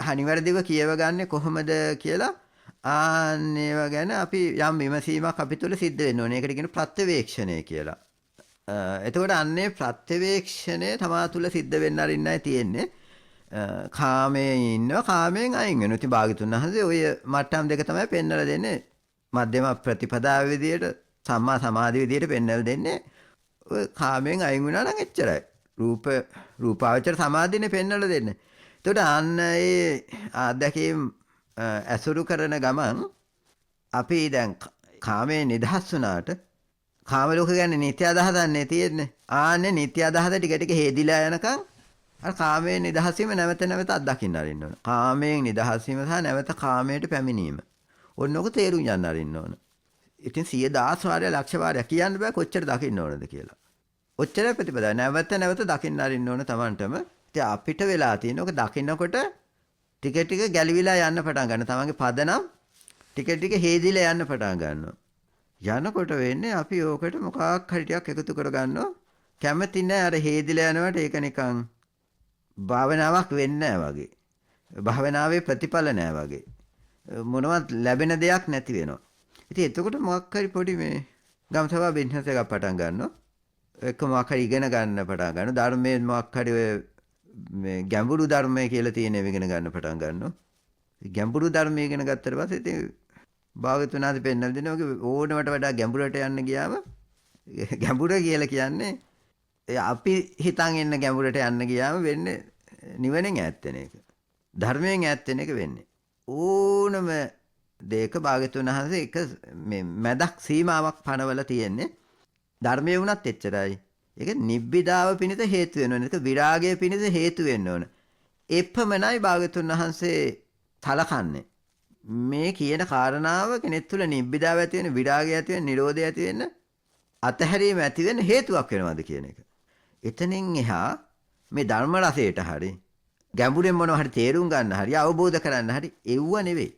හනිවැරදිව කියවගන්නේ කොහොමද කියලා ආන්නේව ගැන අපි යම් විමසීමක් අපි තුළ සිද්ධ වෙන්න ඕනේ. ඒකට කියන ප්‍රත්‍යවේක්ෂණය කියලා. එතකොට අන්නේ ප්‍රත්‍යවේක්ෂණය තමා තුළ සිද්ධ වෙන්න අරින්නයි තියෙන්නේ. කාමයෙන් ඉන්නවා කාමයෙන් අයින් වෙනවා. ඉතින් භාග්‍යතුන් වහන්සේ ඔය මට්ටම් දෙක තමයි පෙන්වලා දෙන්නේ. මධ්‍යම ප්‍රතිපදාව විදියට සම්මා සමාධි විදියට පෙන්වලා දෙන්නේ. ඔය කාමයෙන් අයින් වුණා නම් එච්චරයි. රූපාවචර සමාධියනේ පෙන්වලා දෙන්නේ. එතකොට අන්න ඒ අත්දැකීම් ඇසුරු කරන ගමන් අපි දැන් කාමයේ නිදහස් වුණාට කාම ලෝක ගැන නිත්‍ය අදහසන්නේ තියෙන්නේ. ආන්නේ නිත්‍ය අදහස ටික ටික හේදිලා යනකම් අර කාමයේ නිදහස් වීම නැවත නැවත අත්දකින්න අරින්න ඕන. කාමයෙන් නිදහස් වීම සහ නැවත කාමයට පැමිණීම. ඔන්නෝක තේරුම් ගන්න අරින්න ඕන. ඉතින් 100,000 වාරය ලක්ෂ වාරය කියන්න බෑ කොච්චර දකින්න ඕනද කියලා. ඔච්චර ප්‍රතිපදාව නැවත නැවත දකින්න අරින්න ඕන Tamanටම. ඉතින් අපිට වෙලා තියෙන ඔක දකින්නකොට ටික ටික ගැලවිලා යන්න පටන් ගන්න. තමන්ගේ පදනම් ටික ටික හේදිලා යන්න පටන් ගන්නවා. යනකොට වෙන්නේ අපි ඕකට මොකක් හරි ටිකක් එකතු කරගන්නවා. කැමති නැහැ අර හේදිලා යනවට ඒක නිකන් භාවනාවක් වෙන්නේ නැහැ වගේ. භාවනාවේ ප්‍රතිඵල නැහැ වගේ. මොනවත් ලැබෙන දෙයක් නැති වෙනවා. ඉතින් එතකොට මොකක් හරි පොඩි මේ ගම්සභා බිස්නස් එකක් පටන් ගන්නවා. ඒක මොකක් හරි ඉගෙන ගන්න පටන් ගන්නවා. ධර්මයේ මොකක් හරි මේ ගැඹුරු ධර්මය කියලා තියෙන ඒවා ඉගෙන ගන්න පටන් ගන්නවා. ගැඹුරු ධර්මය ඉගෙන ගත්තට පස්සේ ඉතින් භාගතුන් ආදී පෙන්නලා දෙනවා ඕනවට වඩා ගැඹුරට යන්න ගියාම ගැඹුර කියලා කියන්නේ අපි හිතන් ඉන්න ගැඹුරට යන්න ගියාම වෙන්නේ නිවනෙන් ඈත් වෙන එක. ධර්මයෙන් ඈත් වෙන එක වෙන්නේ. ඕනම දෙයක භාගතුන් වහන්සේ එක මේ මැදක් සීමාවක් පනවලා තියෙන්නේ. ධර්මයේ වුණත් එච්චරයි. ඒක නිබ්බිදාව පිණිස හේතු වෙනවා. ඒක විරාගය පිණිස හේතු වෙන්න ඕන. එපමණයි භාගතුන් වහන්සේ තලකන්නේ. මේ කියන කාරණාව කෙනෙක් තුළ නිබ්බිදාව ඇති වෙන, විරාගය ඇති වෙන, නිරෝධය ඇති වෙන, අතහැරීම ඇති වෙන හේතුවක් වෙනවද කියන එක. එතනින් එහා මේ ධර්ම රසයට හරි ගැඹුරෙන් මොනවා හරි තේරුම් ගන්න හරි අවබෝධ කරන්න හරි එව්ව නෙවෙයි.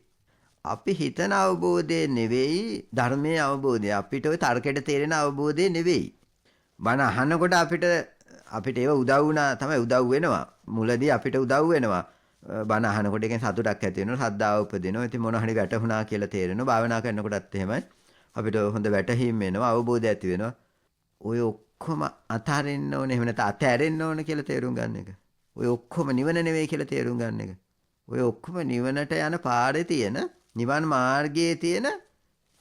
අපි හිතන අවබෝධය නෙවෙයි ධර්මයේ අවබෝධය. අපිට ওই තර්කයට තේරෙන අවබෝධය නෙවෙයි. බණ අහනකොට අපිට ඒව උදව් වුණා තමයි උදව් වෙනවා. මුලදී අපිට උදව් වෙනවා. බණ අහනකොට එකෙන් සතුටක් ඇති වෙනවා, ශ්‍රද්ධාව උපදිනවා. ඉතින් මොනවා හරි වැටහුණා කියලා තේරෙනවා. භාවනා කරනකොටත් එහෙමයි. අපිට හොඳ වැටහීම් වෙනවා, අවබෝධය ඇති වෙනවා. ඔය ඔක්කොම අතහරින්න ඕනේ. එහෙම නැත්නම් අතහැරෙන්න ඕනේ කියලා තේරුම් ගන්න එක. ඔය ඔක්කොම නිවන නෙවෙයි කියලා තේරුම් ගන්න එක. ඔය ඔක්කොම නිවනට යන පාරේ තියෙන නිවන් මාර්ගයේ තියෙන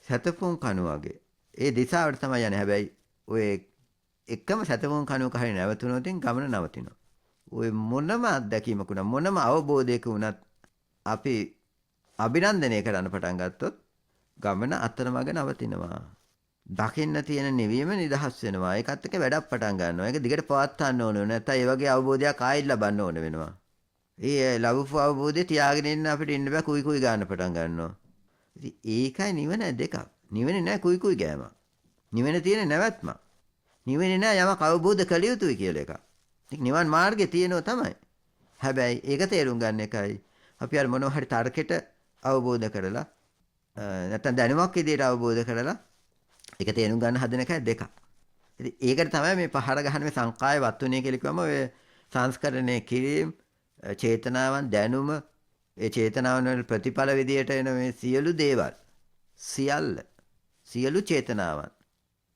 සතපුම් කණු වගේ. ඒ දිශාවට තමයි යන්නේ. හැබැයි ඔය එකම සතපුම් කණුවක හරි නැවතුනොත් ගමන නවතිනවා. ඔය මොනම අත්දැකීමක් වුණා මොනම අවබෝධයක වුණත් අපි අභිනන්දනය කරන්න පටන් ගත්තොත් ගමන අතරමඟ නවතිනවා. දකින්න තියෙන නිවීම නිදහස් වෙනවා. ඒකත් එක්ක වැඩක් පටන් ගන්නවා. ඒක දිගට පවත්වන්න ඕන වෙනවා. නැත්නම් ඒ වගේ අවබෝධයක් ආයෙත් ලබන්න ඕන වෙනවා. ඒ ලැබපු අවබෝධය තියාගෙන ඉන්න අපිට ඉන්න බෑ කුයි කුයි ගන්න පටන් ගන්නවා. ඉතින් ඒකයි නිවන දෙකක්. නිවනේ නෑ කුයි කුයි ගෑම. නිවන තියෙන නැවැත්ම. නිවනේ නෑ යමක් අවබෝධ කළ යුතුයි කියලා එකක්. ඉතින් නිවන් මාර්ගේ තියෙනවා තමයි. හැබැයි ඒක තේරුම් ගන්න එකයි අපි අර මොනවා හරි තර්කෙට අවබෝධ කරලා නැත්නම් දැනුමක් විදියට අවබෝධ කරලා ඒක තේරුම් ගන්න හදන එකයි දෙකක්. ඉතින් ඒකට තමයි මේ පහර ගහන මේ සංකාය වත්තුනේ කියලා කිව්වම ඔය සංස්කරණය කිරීම චේතනාවන් දැනුම ඒ චේතනාවන් වල ප්‍රතිඵල විදියට එන මේ සියලු දේවල් සියලු චේතනාවන්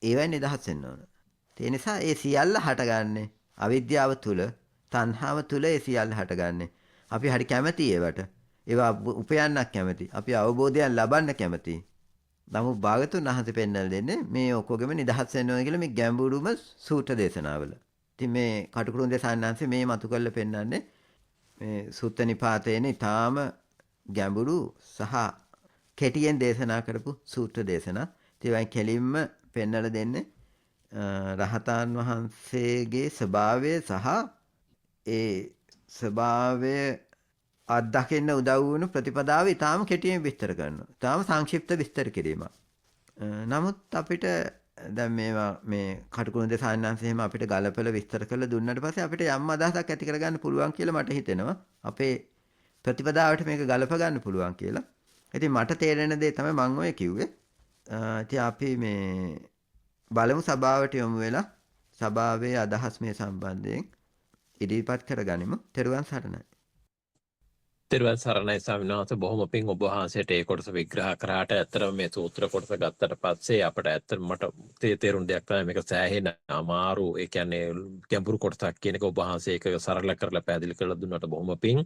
ඒවෙන් නිදහස් වෙන්න ඕන. ඒ නිසා ඒ සියල්ල හටගන්නේ අවිද්‍යාව තුල, තණ්හාව තුල ඒ සියල්ල හටගන්නේ. අපි හරි කැමති ඒවට. ඒවා උපයන්නක් කැමති. අපි අවබෝධයක් ලබන්න කැමති. නමුත් භාගතුන් වහන්සේ පෙන්වලා දෙන්නේ මේ ඔක්කොගෙම නිදහස් වෙන්න ඕන කියලා මේ ගැඹුරුම සූත්‍ර දේශනාවල. ඉතින් මේ කටුකුරුන්දේ සාන්නාංශේ මේ මතු කරලා පෙන්වන්නේ මේ සුත්ත නිපාතේන ඊටාම ගැඹුරු සහ කෙටියෙන් දේශනා කරපු සූත්‍ර දේශනා. ඒ වගේ කෙලින්ම පෙන්වලා දෙන්නේ රහතන් වහන්සේගේ ස්වභාවය සහ ඒ ස්වභාවය අත්දකින්න උදව් වුණු ප්‍රතිපදාව ඊටාම කෙටියෙන් විස්තර කරනවා. ඊටාම සංක්ෂිප්ත විස්තර කිරීමක්. නමුත් අපිට දැන් මේවා මේ කටුකුරුන්දේ සාන්නාංශයෙන් අපිට ගලපලා විස්තර කරලා දුන්නාට පස්සේ අපිට යම් අදහසක් ඇති කරගන්න පුළුවන් කියලා මට හිතෙනවා. අපේ ප්‍රතිපදාවට මේක ගලප ගන්න පුළුවන් කියලා. ඉතින් මට තේරෙන දේ තමයි මම ඔය කිව්වේ. ඉතින් අපි මේ බලමු සභාවට යමු වෙලා සභාවේ අදහස් මේ සම්බන්ධයෙන් ඉදිරිපත් කරගනිමු. තෙරුවන් සරණයි. තෙරුවන් සරණයි ස්වාමීන් වහන්සේ බොහොම පිං ඔබ වහන්සේට ඒ කොටස විග්‍රහ කරාට ඇත්තටම මේ සූත්‍ර කොටස ගත්තට පස්සේ අපිට ඇත්තටම මට තේරුම් දෙයක් තමයි මේක සෑහෙන අමාරු ඒ කියන්නේ ගැඹුරු කොටසක් කියන එක ඔබ වහන්සේ ඒක සරල කරලා පැහැදිලි කරලා දුන්නට බොහොම පිං.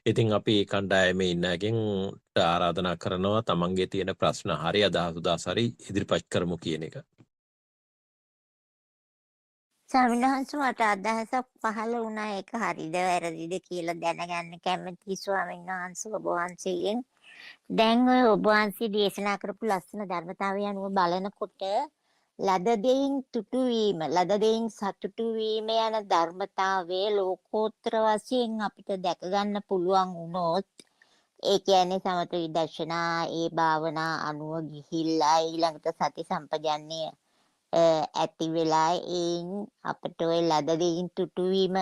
ඉතින් අපි කණ්ඩායමේ ඉන්නගෙන් ආරාධනා කරනවා තමන්ගේ තියෙන ප්‍රශ්න හරි අදහස් උදාස් හරි ඉදිරිපත් කරමු කියන එක. ස්වාමීන් වහන්සේ මට අදහසක් පහළ වුණා ඒක හරිද වැරදිද කියලා දැනගන්න කැමතියි ස්වාමීන් වහන්සේ ඔබ වහන්සේගෙන්. දැන් ඔය ඔබ වහන්සේ දේශනා කරපු ලස්සන ධර්මතාවය අනුව බලනකොට ලද දෙයින් තුටු වීම, ලද දෙයින් සතුටු වීම යන ධර්මතාවයේ ලෝකෝත්තර වශයෙන් අපිට දැක ගන්න පුළුවන් වුණොත් ඒ කියන්නේ සමත විදර්ශනා ඒ භාවනා අනුව ගිහිල්ලා ඊළඟට සති සම්පජන්ණය ඇති වෙලා ඒන් අපට ඔය ලද දෙයින් තුටු වීම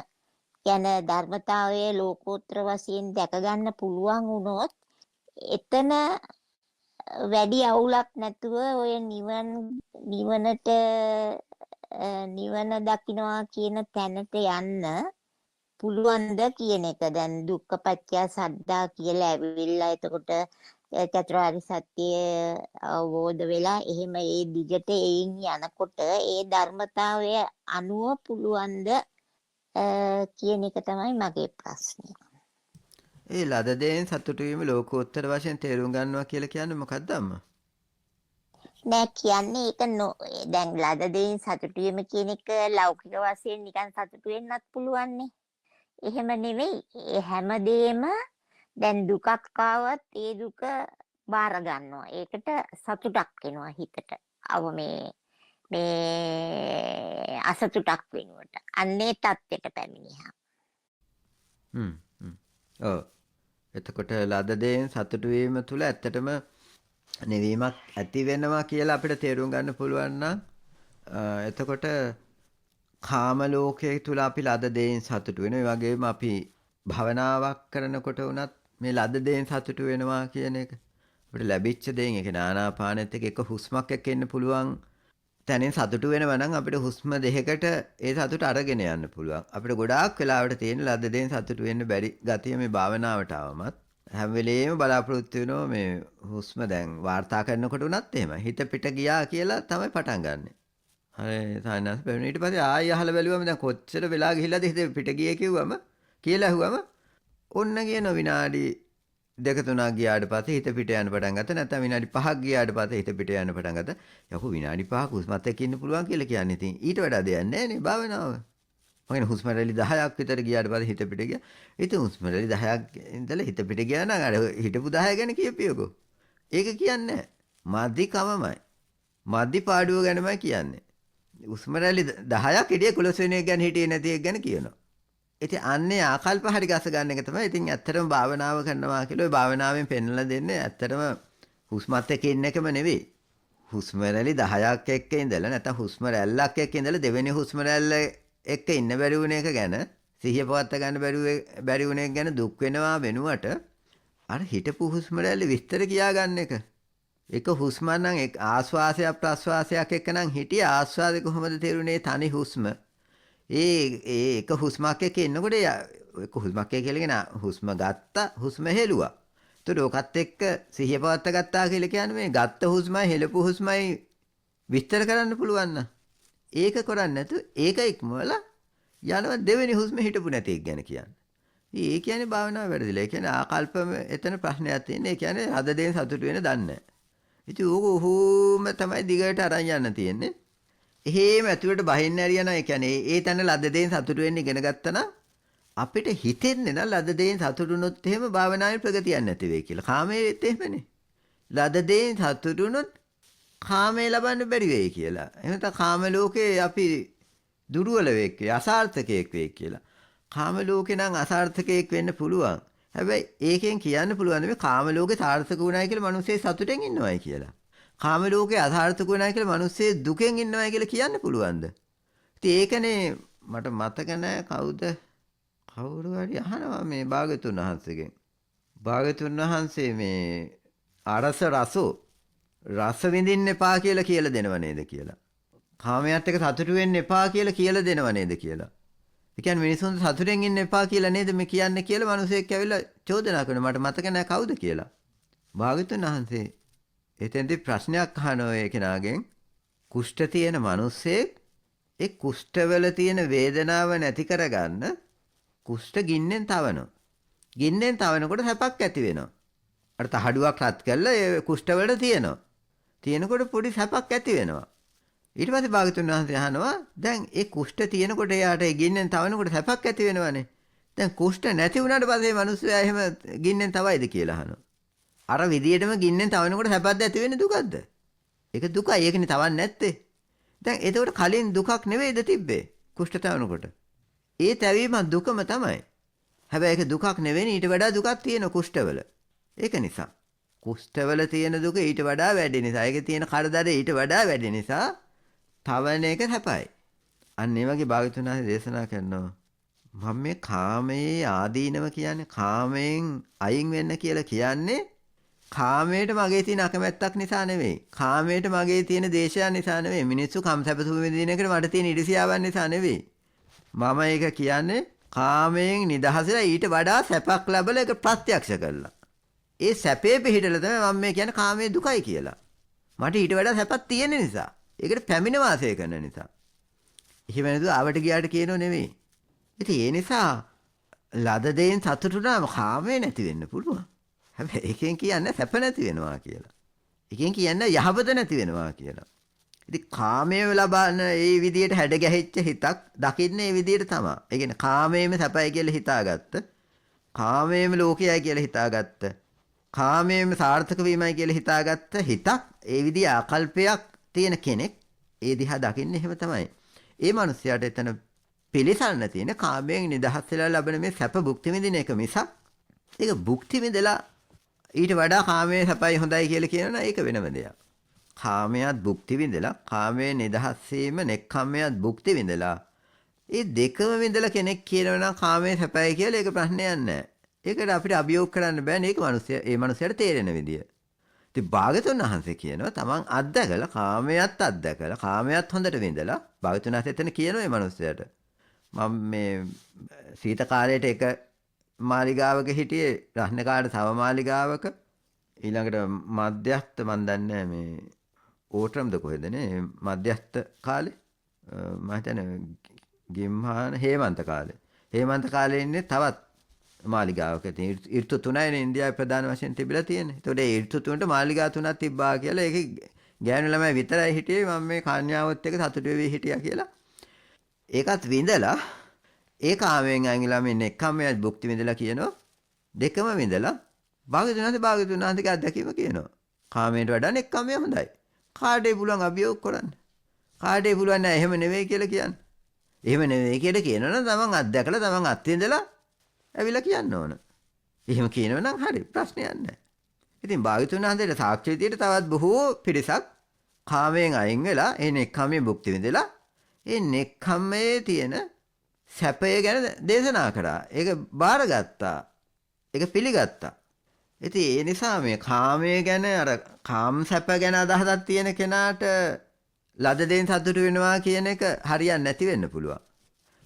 යන ධර්මතාවයේ ලෝකෝත්තර වශයෙන් දැක ගන්න පුළුවන් වුණොත් එතන වැඩි අවුලක් නැතුව ඔය නිවනට නිවන දකින්නවා කියන තැනට යන්න පුළුවන්ද කියන එක. දැන් දුක්ඛ පත්‍ය සද්දා කියලා ඇවිල්ලා එතකොට චතුරාර්ය සත්‍ය අවබෝධ වෙලා එහෙම ඒ දිගට එයින් යනකොට ඒ ධර්මතාවය අනුව පුළුවන්ද කියන එක තමයි මගේ ප්‍රශ්නේ. ඒ ලද දෙයින් සතුටු වීම ලෝකෝත්තර වශයෙන් තේරුම් ගන්නවා කියලා කියන්නේ මොකක්ද අම්මා? නෑ කියන්නේ ඒක දැන් ලද දෙයින් සතුටු වීම කියන එක ලෞකික වශයෙන් නිකන් සතුටු වෙන්නත් පුළුවන්නේ. එහෙම නෙවෙයි. ඒ හැමදේම දැන් දුකක් ආවත් ඒ දුක බාර ගන්නවා. ඒකට සතුටක් එනවා හිතට. මේ අසතුටක් වෙනුවට. අන්නේ தත්ත්වයට පැමිණියා. ඔව්. එතකොට ලද දෙයින් සතුටු වීම තුල ඇත්තටම නිවීමක් ඇති වෙනවා කියලා අපිට තේරුම් ගන්න පුළුවන් නම් එතකොට කාම ලෝකයේ තුල අපි ලද දෙයින් සතුටු වෙනවා. ඒ වගේම අපි භවනාවක් කරනකොට උනත් මේ ලද දෙයින් සතුටු වෙනවා කියන එක අපිට ලැබිච්ච දෙයින් ඒක නානාපානෙත් එක හුස්මක් එක්ක එන්න පුළුවන් තැනින් සතුටු වෙනවා නම් අපිට හුස්ම දෙකකට ඒ සතුට අරගෙන යන්න පුළුවන්. අපිට ගොඩාක් වෙලාවට තියෙන ලද දෙයින් සතුටු වෙන්න බැරි ගතිය මේ භාවනාවට ආවමත් හැම වෙලේම බලාපොරොත්තු වෙනවා මේ හුස්ම දැන් වාර්තා කරනකොට උනත් එහෙම හිත පිට ගියා කියලා තමයි පටන් ගන්නෙ. හරි සායනස් බැලුවා ඊට පස්සේ ආයෙ අහලා බැලුවම දැන් කොච්චර වෙලා ගිහිල්ලාද හිත පිට ගියේ කිව්වම කියලා ඇහුවම ඔන්න කියන විනාඩි 2-3ක් ගියාට පස්සේ හිත පිට යන පටන් ගත්තා. නැත්නම් විනාඩි 5ක් ගියාට පස්සේ හිත පිට යන පටන් ගත්තා. යකෝ විනාඩි 5ක් හුස්මත් එක්ක ඉන්න පුළුවන් කියලා කියන්නේ. ඉතින් ඊට වඩා දෙයක් නැහැ නේ භාවනාව. මම හුස්ම රැලි 10ක් විතර ගියාට පස්සේ හිත පිට ගියා. ඉතින් හුස්ම රැලි 10ක් ඉඳලා හිත පිට ගියා නම් අර හිටපු 10 ගැන කියපියකෝ. ඒක කියන්නේ නැහැ. මදිකමමයි. මදි පාඩුව ගැනමයි කියන්නේ. හුස්ම රැලි 10ක් හිටියේ 11 වෙනි එක ගැන හිටියේ නැති එක ගැන කියනවා. ඉතින් අන්නේ ආකල්ප හරි ගස ගන්න එක තමයි. ඉතින් ඇත්තටම භාවනාව කරනවා කියලා ඔය භාවනාවෙන් පෙන්වලා දෙන්නේ ඇත්තටම හුස්මත් එක්ක ඉන්න එකම නෙවෙයි. හුස්ම රැලි 10ක් එක්ක ඉඳලා නැත්නම් හුස්ම රැල්ලක් එක්ක ඉඳලා දෙවෙනි හුස්ම රැල්ල එක්ක ඉන්න බැරි වුණ එක ගැන සිහිය පවත්වා ගන්න බැරි වුණ එක ගැන දුක් වෙනවා වෙනුවට අර හිටපු හුස්ම රැල්ල විස්තර කියා ගන්න එක. එක හුස්ම නම් ආශ්වාසයක් ප්‍රශ්වාසයක් එක්ක නම් හිටියේ ආශ්වාසය කොහොමද තේරුනේ තනි හුස්ම. ඒ එක හුස්මක් එක්ක ඉන්නකොට එක හුස්මක් එක්ක කියලා හුස්ම ගත්තා හුස්ම හෙළුවා. ඒතකොට ඔකත් එක්ක සිහිය පවත්වා ගත්තා කියලා කියන්නේ මේ ගත්ත හුස්මයි හෙළපු හුස්මයි විස්තර කරන්න පුළුවන් නම් ඒක කරන්නේ නැතු ඒක ඉක්මවලා යනවා දෙවෙනි හුස්ම හිටපු නැති එක ගැන කියන්නේ. ඒ කියන්නේ භාවනාව වැඩිලා. ඒ කියන්නේ ආකල්පම එතන ප්‍රශ්නයක් තියෙන. ඒ කියන්නේ අද දෙයින් සතුටු වෙන දන්නේ නැහැ. ඉතින් ඕක උහුම තමයි දිගට අරන් යන්න තියෙන්නේ. එහෙම ඇතුළට බහින්න ඇරියන ඒ කියන්නේ ඒ තැන ලද දෙයින් සතුටු වෙන්න ඉගෙන ගත්තා නම් අපිට හිතෙන්නේ නම් ලද දෙයින් සතුටුනොත් එහෙම භාවනාවේ ප්‍රගතියක් නැති වෙයි කියලා. කාමයේත් එහෙමනේ. ලද දෙයින් සතුටුනොත් කාමයේ ලබන්න බැරි වෙයි කියලා. එහෙනම් කාම ලෝකේ අපි දුර්වල වෙක් අසාර්ථකයෙක් වෙයි කියලා. කාම ලෝකේ නම් අසාර්ථකයෙක් වෙන්න පුළුවන්. හැබැයි ඒකෙන් කියන්න පුළුවන් මේ කාම ලෝකේ සාර්ථක වුණායි කියලා මිනිස්සේ සතුටෙන් ඉන්නවයි කියලා. කාම ලෝකේ අසාර්ථක වුණායි කියලා මිනිස්සේ දුකෙන් ඉන්නවයි කියලා කියන්න පුළුවන්ද? ඉතින් ඒකනේ මට මතක නැහැ කවුරු හරි අහනවා මේ භාගතුන් වහන්සේගෙන්. භාගතුන් වහන්සේ මේ අරස රස විඳින්න එපා කියලා දෙනව නේද කියලා. කාමයට එක සතුටු වෙන්න එපා කියලා දෙනව නේද කියලා. ඒ කියන්නේ මිනිසුන් සතුටෙන් ඉන්න එපා කියලා නේද මේ කියන්නේ කියලා මිනිසෙක් ඇවිල්ලා චෝදනා කරනවා. මට මතක නැහැ කවුද කියලා. භාගතුන් වහන්සේ එතෙන්දී ප්‍රශ්නයක් අහනවා ඒ කෙනාගෙන්. කුෂ්ඨ තියෙන මිනිස්සෙක් ඒ කුෂ්ඨවල තියෙන වේදනාව නැති කරගන්න කුෂ්ඨ ගින්නෙන් තවනවා. ගින්නෙන් තවනකොට සැපක් ඇති වෙනවා. අර තහඩුවක් රත් කළා ඒ කුෂ්ඨවල තියෙනවා. තියෙනකොට පොඩි සැපක් ඇති වෙනවා. ඊට පස්සේ භාගතුන් වහන්සේ අහනවා දැන් ඒ කුෂ්ඨ තියෙනකොට එයාට ඒ ගින්නෙන් තවනකොට සැපක් ඇති වෙනවනේ. දැන් කුෂ්ඨ නැති වුණාට පස්සේ මිනිස්සයා එහෙම ගින්නෙන් තවයිද කියලා අහනවා. අර විදියටම ගින්නෙන් තවනකොට සැපක්ද ඇති වෙන්නේ දුකක්ද? ඒක දුකයි. ඒකනේ තවන්නේ නැත්තේ. දැන් එතකොට කලින් දුකක් නෙවෙයිද තිබ්බේ? කුෂ්ඨ තවනකොට. ඒ තැවීම දුකම තමයි. හැබැයි ඒක දුකක් නෙවෙයි ඊට වඩා දුකක් තියෙන කුෂ්ඨවල. ඒක නිසා කුෂ්ඨවල තියෙන දුක ඊට වඩා වැඩි නිසා ඒකේ තියෙන කරදර ඊට වඩා වැඩි නිසා තවන එක සැපයි. අන්න ඒ වගේ භාගතුන් වහන්සේ දේශනා කරනවා මම මේ කාමයේ ආදීනව කියන්නේ කාමයෙන් අයින් වෙන්න කියලා කියන්නේ කාමයට මගේ තියෙන අකමැත්තක් නිසා නෙවෙයි. කාමයට මගේ තියෙන දේශයන් නිසා නෙවෙයි. මිනිස්සු කම්සප්පසුම විදින එකට මට තියෙන ඉරිසියාවන් නිසා නෙවෙයි. මම ඒක කියන්නේ කාමයෙන් නිදහසලා ඊට වඩා සැපක් ලැබලා ඒක ප්‍රත්‍යක්ෂ කරලා. ඒ සැපේ පිහිටලා තමයි මම මේ කියන්නේ කාමයේ දුකයි කියලා. මට ඊට වඩා සැපක් තියෙන නිසා. ඒකට පැමිණ වාසය කරන නිසා. එහෙම නේද ආවට ගියාට කියනෝ නෙවෙයි. ඉතින් ඒ නිසා ලද දෙයින් සතුටුනාම කාමේ නැති වෙන්න පුළුවන්. හැබැයි එකෙන් කියන්නේ සැප නැති වෙනවා කියලා. එකෙන් කියන්නේ යහපත නැති වෙනවා කියලා. ඉතින් කාමයේ ලබන ඒ විදියට හැඩ ගැහිච්ච හිතක් දකින්නේ ඒ විදියට තමයි. ඒ කියන්නේ කාමයේම සැපයි කියලා හිතාගත්ත. කාමයේම ලෝකයයි කියලා හිතාගත්ත. කාමයේම සාර්ථක වීමයි කියලා හිතාගත්ත හිතක් ඒ විදිය ආකල්පයක් තියෙන කෙනෙක් ඒ දිහා දකින්නේ එහෙම තමයි. ඒ මනුස්සයාට එතන පිළිසන්න තියෙන කාමයෙන් නිදහස් වෙලා ලබන මේ සැප භුක්ති විඳින එක මිසක් ඒක භුක්ති විඳලා ඊට වඩා කාමයේ සැපයි හොඳයි කියලා කියනවා ඒක වෙනම දෙයක්. කාමයට භුක්ති විඳලා කාමයේ නිදහස් වීම නෙක්ඛම්මයට භුක්ති විඳලා ඒ දෙකම විඳලා කෙනෙක් කියනවා නම් කාමයේ සැපයි කියලා ඒක ප්‍රශ්නයක් නැහැ. ඒකට අපිට අභියෝග කරන්න බෑනේ ඒක මනුස්සයා ඒ මනුස්සයාට තේරෙන විදිය. ඉතින් භාගතුන් වහන්සේ කියනවා තමන් අත්දැකලා කාමයට අත්දැකලා කාමයට හොඳට විඳලා භාගතුන් වහන්සේ එතන කියනවා මේ මනුස්සයාට මම මේ සීත කාලයට එක මාලිගාවක හිටියේ රහනකාට තව මාලිගාවක ඊළඟට මධ්‍යස්ථ මන් දන්නේ මේ ඕටම්ද කොහෙදනේ මධ්‍යස්ථ කාලේ මම හිතන්නේ ගිම්හාන හේමන්ත කාලේ ඉන්නේ තවත් මාලිගාවක තියෙන ඍතු තුනයිනේ ඉන්දියාවේ ප්‍රධාන වශයෙන් තිබිලා තියෙන්නේ. ඒතකොට ඒ ඍතු තුනට මාලිගා තුනක් තිබ්බා කියලා ඒකේ ගෑනු ළමයි විතරයි හිටියේ මම මේ කන්‍යාවත් එක්ක සතුටු වෙවි හිටියා කියලා. ඒකත් විඳලා ඒ කාමයෙන් අයින්ලා මේ නෙක්ඛම්මයට භුක්ති විඳලා කියනවා දෙකම විඳලා භාගතුන් වහන්සේගේ අත්දැකීම කියනවා. කාමයට වඩා නෙක්ඛම්මය හොඳයි. කාටේ පුළුවන් අභියෝග කරන්න. කාටේ පුළුවන් නෑ එහෙම නෙවෙයි කියලා කියන්න. එහෙම නෙවෙයි කියලා කියනවනම් තමන් අත්දැකලා තමන් අත්විඳලා ඇවිල්ලා කියන්න ඕන. එහෙම කියනවනම් හරි ප්‍රශ්නයක් නෑ. ඉතින් භාග්‍යතුන් වහන්සේට සාක්ෂි විදියට තවත් බොහෝ පිරිසක් කාමයෙන් අයින් වෙලා ඒ නෙක්ඛම්මයේ භුක්ති විඳලා ඒ නෙක්ඛම්මයේ තියෙන සැපය ගැන දේශනා කරා. ඒක බාරගත්තා. ඒක පිළිගත්තා. ඉතින් ඒ නිසා මේ කාමයේ ගැන අර කාම සැප ගැන අදහසක් තියෙන කෙනාට ලද දෙයින් සතුටු වෙනවා කියන එක හරියන්නේ නැති වෙන්න පුළුවන්.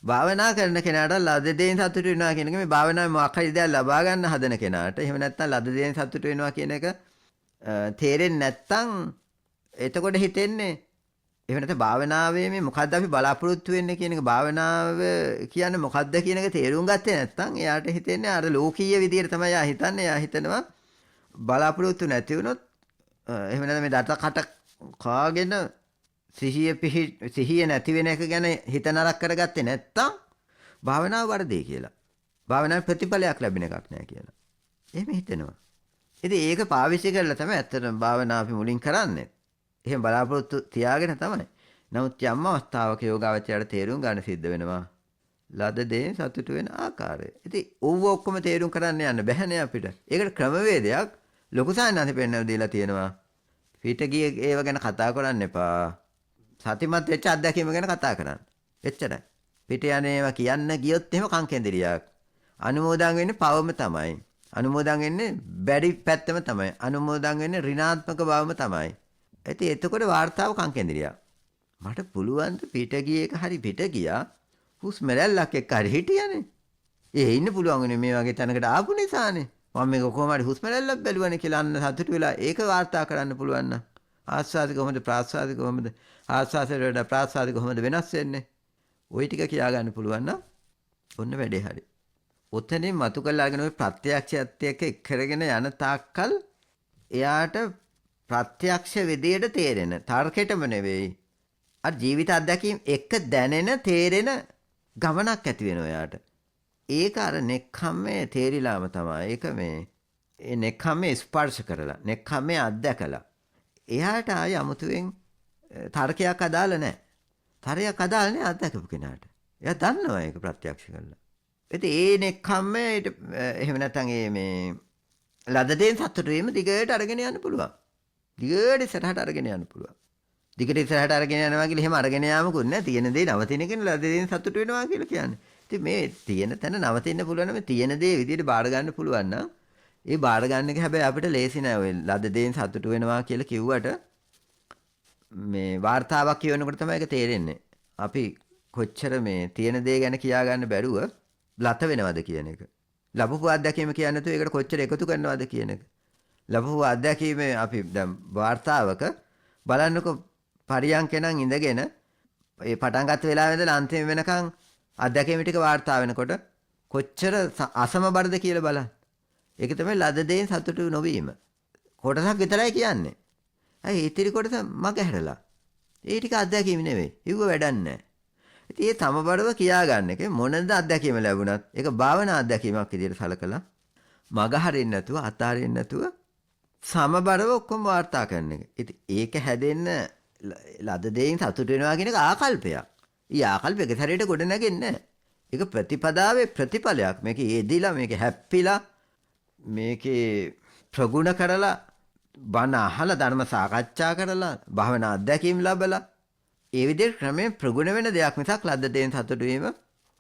භාවනා කරන කෙනාට ලද දෙයින් සතුටු වෙනවා කියන එක මේ භාවනාවේ මොකක් හරි දෙයක් ලබා ගන්න හදන කෙනාට එහෙම නැත්නම් ලද දෙයින් සතුටු වෙනවා කියන එක තේරෙන්නේ නැත්නම් එතකොට හිතෙන්නේ එහෙම නැත්නම් භාවනාවේ මේ මොකද්ද අපි බලාපොරොත්තු වෙන්නේ කියන එක භාවනාව කියන්නේ මොකද්ද කියන එක තේරුම් ගත්තේ නැත්නම් එයාට හිතෙන්නේ අර ලෝකීය විදියට තමයි එයා හිතන්නේ. එයා හිතනවා බලාපොරොත්තු නැති වුණොත් එහෙම නැත්නම් මේ දත කට කාගෙන සිහිය නැති වෙන එක ගැන හිත නරක කරගත්තේ නැත්නම් භාවනාව වරදේ කියලා. භාවනාවේ ප්‍රතිඵලයක් ලැබෙන එකක් නෑ කියලා. එහෙම හිතෙනවා. ඉතින් ඒක පාවිච්චි කරලා තමයි ඇත්තටම භාවනාව අපි මුලින් කරන්නේ. එහෙම බලාපොරොත්තු තියාගෙන තමයි. නමුත් යම් අවස්ථාවක යෝගාවචරයට තේරුම් ගන්න සිද්ධ වෙනවා. ලද දේ සතුටු වෙන ආකාරය. ඉතින් ඕව ඔක්කොම තේරුම් කරන්න යන්න බැහැනේ අපිට. ඒකට ක්‍රමවේදයක් ලොකු සායනන්ත පෙන්නලා දීලා තියෙනවා. පිට ගිය ඒව ගැන කතා කරන්න එපා. සතිමත් වෙච්ච අත්දැකීම ගැන කතා කරන්න. එච්චරයි. පිට යන ඒවා කියන්න ගියොත් එහෙම කංකෙන්දිරියක්. අනුමෝදන් වෙන්නේ පවම තමයි. අනුමෝදන් වෙන්නේ බැරි පැත්තම තමයි. අනුමෝදන් වෙන්නේ ඍණාත්මක බවම තමයි. ඉතින් එතකොට වார்த்தාව කංකෙන්දිරියක්. මට පුළුවන් ද පිට ගිය එක හරි පිට ගියා. හුස්ම රැල්ලක් එක්ක හරි හිටියනේ. ඒ ඉන්න පුළුවන් වෙන්නේ මේ වගේ තැනකට ආපු නිසානේ. මම මේක කොහොම හරි හුස්ම රැල්ලක් බැලුවනේ කියලා අන්න සතුටු වෙලා ඒක වාර්තා කරන්න පුළුවන් නම් ආස්වාද කොහොමද ප්‍රාස්වාද කොහොමද ආස්වාදයට වඩා ප්‍රාස්වාද කොහොමද වෙනස් වෙන්නේ? ওই ටික කියා ගන්න පුළුවන් නම් ඔන්න වැඩේ හරි. ඔතනින් මතු කරලා අරගෙන ওই ප්‍රත්‍යක්ෂයත් එක්ක එක්කරගෙන යන තාක්කල් එයාට ප්‍රත්‍යක්ෂ විදියට තේරෙන තර්කෙටම නෙවෙයි අර ජීවිත අත්දැකීම් එක්ක දැනෙන තේරෙන ගමනක් ඇති වෙනවා එයාට. ඒක අර නෙක්ඛම්මේ තේරිලාම තමයි. ඒක මේ ඒ නෙක්ඛම්මේ ස්පර්ශ කරලා නෙක්ඛම්මේ අත්දැකලා එයාට ආය අමුතුවෙන් තර්කයක් අදාළ නැහැ. තරයක් අදාළ නැහැ අත්දැකපු කෙනාට. එයා දන්නවා ඒක ප්‍රත්‍යක්ෂ කරලා. ඉතින් ඒ නෙක්ඛම්මේ එහෙම නැත්නම් මේ ලද දෙයින් සතුටු වීම දිගට අරගෙන යන්න පුළුවන්. දිගට ඉස්සරහට අරගෙන යන්න පුළුවන්. දිගට ඉස්සරහට අරගෙන යනවා කියලා එහෙම අරගෙන යාමකුත් නෑ. තියෙන දේ නවතින කෙන ලද දෙයින් සතුටු වෙනවා කියලා කියන්නේ. ඉතින් මේ තියෙන තැන නවතින්න පුළුවන් මේ තියෙන දේ විදිහට බාර ගන්න පුළුවන් නම් ඒ බාර ගන්න එක හැබැයි අපිට ලේසි නෑ. ඔය ලද දෙයින් සතුටු වෙනවා කියලා කිව්වට මේ වார்த்தාවක් කියනකොට තමයි ඒක තේරෙන්නේ. අපි කොච්චර මේ තියෙන දේ ගැන කියා ගන්න බැරුව ලත වෙනවද කියන එක. ලැබපු අත්දැකීම කියන්නේ නැතුව ඒකට කොච්චර එකතු කරනවද කියන එක. ලැබපු අත්දැකීම අපි දැන් වார்த்தාවක බලන්නකො පරියන්කේ නම් ඉඳගෙන ඒ පටන් ගත්ත වෙලාවෙ ඉඳලා අන්තිම වෙනකන් අත්දැකීම ටික වාර්තා වෙනකොට කොච්චර අසමබරද කියලා බලන්න. ඒක තමයි ලද දෙයින් සතුටු නොවීම. කොටසක් විතරයි කියන්නේ. ඇයි ඉතිරි කොටස මග හැරලා. ඒ ටික අත්දැකීම නෙවෙයි. ඉව වැඩක් නැහැ. ඉතින් ඒ සමබරව කියා ගන්න එක මොනද අත්දැකීම ලැබුණත් ඒක භාවනා අත්දැකීමක් විදිහට සලකලා මග හරින්න නැතුව අතාරින්න නැතුව සමබරව ඔක්කොම වාර්තා කරන එක. ඉතින් ඒක හැදෙන්න ලද දෙයින් සතුටු වෙනවා කියන එක ආකල්පයක්. ඊ ආකල්පයක සැරේට ගොඩ නැගෙන්නේ නැහැ. ඒක ප්‍රතිපදාවේ ප්‍රතිඵලයක්. මේක යෙදිලා මේක හැප්පිලා මේකේ ප්‍රගුණ කරලා බණ අහලා ධර්ම සාකච්ඡා කරලා භාවනා අධ්‍යක්ීම් ලැබලා ඒ විදිහට ක්‍රමයෙන් ප්‍රගුණ වෙන දෙයක් මිසක් ලද්ද දෙයින් සතුටු වීම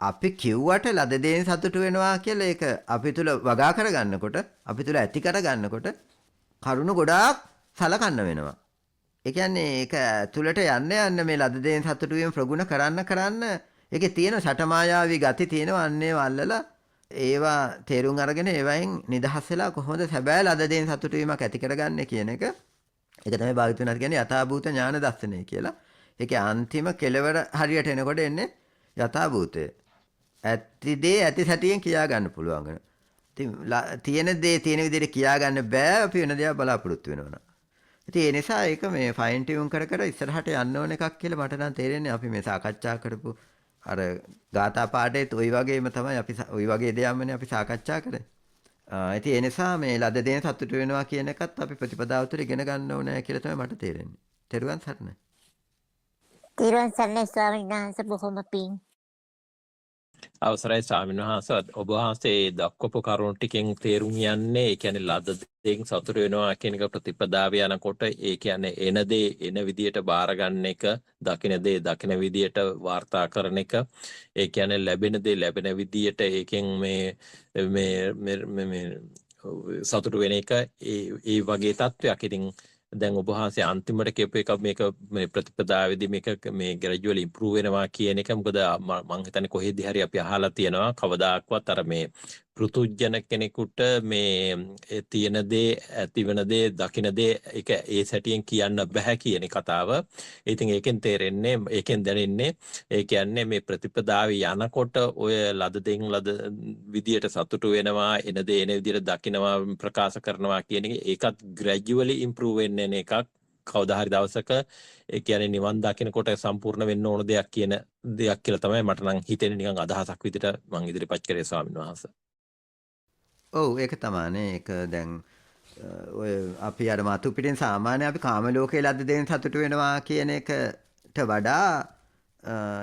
අපි කිව්වට ලද්ද දෙයින් සතුටු වෙනවා කියලා ඒක අපි තුල වගා කරගන්නකොට අපි තුල ඇති කරගන්නකොට කරුණු ගොඩාක් සලකන්න වෙනවා. ඒ කියන්නේ ඒක තුලට යන්න මේ ලද්ද දෙයින් සතුටු වීම ප්‍රගුණ කරන්න ඒකේ තියෙන සටමායාවී ගති තියෙනවා අන්නේ වල්ලලා ඒවා තේරුම් අරගෙන ඒවයින් නිදහස් වෙලා කොහොමද සැබෑ ලද දෙයින් සතුටු වීමක් ඇති කරගන්නේ කියන එක ඒක තමයි භාවිතුනාත් කියන්නේ යථාභූත ඥාන දර්ශනය කියලා. ඒකේ අන්තිම කෙලවර හරියට එනකොට එන්නේ යථාභූතය. ඇති දේ ඇති සැටියෙන් කියා ගන්න පුළුවන් වෙන. ඉතින් තියෙන දේ තියෙන විදිහට කියා ගන්න බෑ අපි වෙන දේවල් බලාපොරොත්තු වෙනවා. ඉතින් ඒ නිසා ඒක මේ ෆයින් ටියුන් කර ඉස්සරහට යන්න ඕන එකක් කියලා මට නම් තේරෙන්නේ අපි මේ සාකච්ඡා කරපු අර ගාථා පාඩේත් ওই වගේම තමයි අපි ওই වගේ දෙයක්මනේ අපි සාකච්ඡා කරේ. ඉතින් ඒ නිසා මේ ලද දේෙන් සතුටු වෙනවා කියන එකත් අපි ප්‍රතිපදාව තුළ ඉගෙන ගන්න ඕනේ කියලා තමයි මට තේරෙන්නේ. තෙරුවන් සරණයි. තිරුවන් සරණයි ස්වාමීන් වහන්සේ බොහොම පිං. අවසරයි ස්වාමීන් වහන්සේ ඔබ වහන්සේ දක්වපු කරුණු ටිකෙන් තේරුම් යන්නේ ඒ කියන්නේ ලද දෙයෙන් සතුට වෙනවා කියන එක ප්‍රතිපදාව යනකොට ඒ කියන්නේ එන දේ එන විදියට බාර ගන්න එක දකින දේ දකින විදියට වාර්තා කරන එක ඒ කියන්නේ ලැබෙන දේ ලැබෙන විදියට ඒකෙන් මේ සතුට වෙන එක ඒ වගේ තත්වයක්. ඉතින් දැන් ඔබ වහන්සේ අන්තිමට කියපු එක මේක මේ ප්‍රතිපදාවේදී මේක මේ ග්‍රැජුවලි ඉම්ප්‍රූව් වෙනවා කියන එක මොකද මම හිතන්නේ කොහෙදී හරි අපි අහලා තියෙනවා කවදාක්වත් අර මේ පෘතුජන කෙනෙකුට මේ තියෙන දේ ඇතිවන දේ දකින දේ ඒක ඒ සැටියෙන් කියන්න බෑ කියන කතාව. ඉතින් ඒකෙන් තේරෙන්නේ ඒකෙන් දැනෙන්නේ ඒ කියන්නේ මේ ප්‍රතිපදාවේ යනකොට ඔය ලද දෙයින් ලද විදියට සතුටු වෙනවා එන දේ එන විදියට දකිනවා ප්‍රකාශ කරනවා කියන එක ඒකත් ග්‍රැජුවලි ඉම්ප්‍රූව් වෙන්න එකක්. කවදා හරි දවසක ඒ කියන්නේ නිවන් දකිනකොට සම්පූර්ණ වෙන්න ඕන දෙයක් කියන දෙයක් කියලා තමයි මට නම් හිතෙන්නේ නිකන් අදහසක් විදිහට මම ඉදිරිපත් කරේ ස්වාමීන් වහන්සේ. ඔව් ඒක තමයිනේ. ඒක දැන් ඔය අපි අර මාතු පිටින් සාමාන්‍ය අපි කාම ලෝකයේ ලද්ද දෙන සතුට වෙනවා කියන එකට වඩා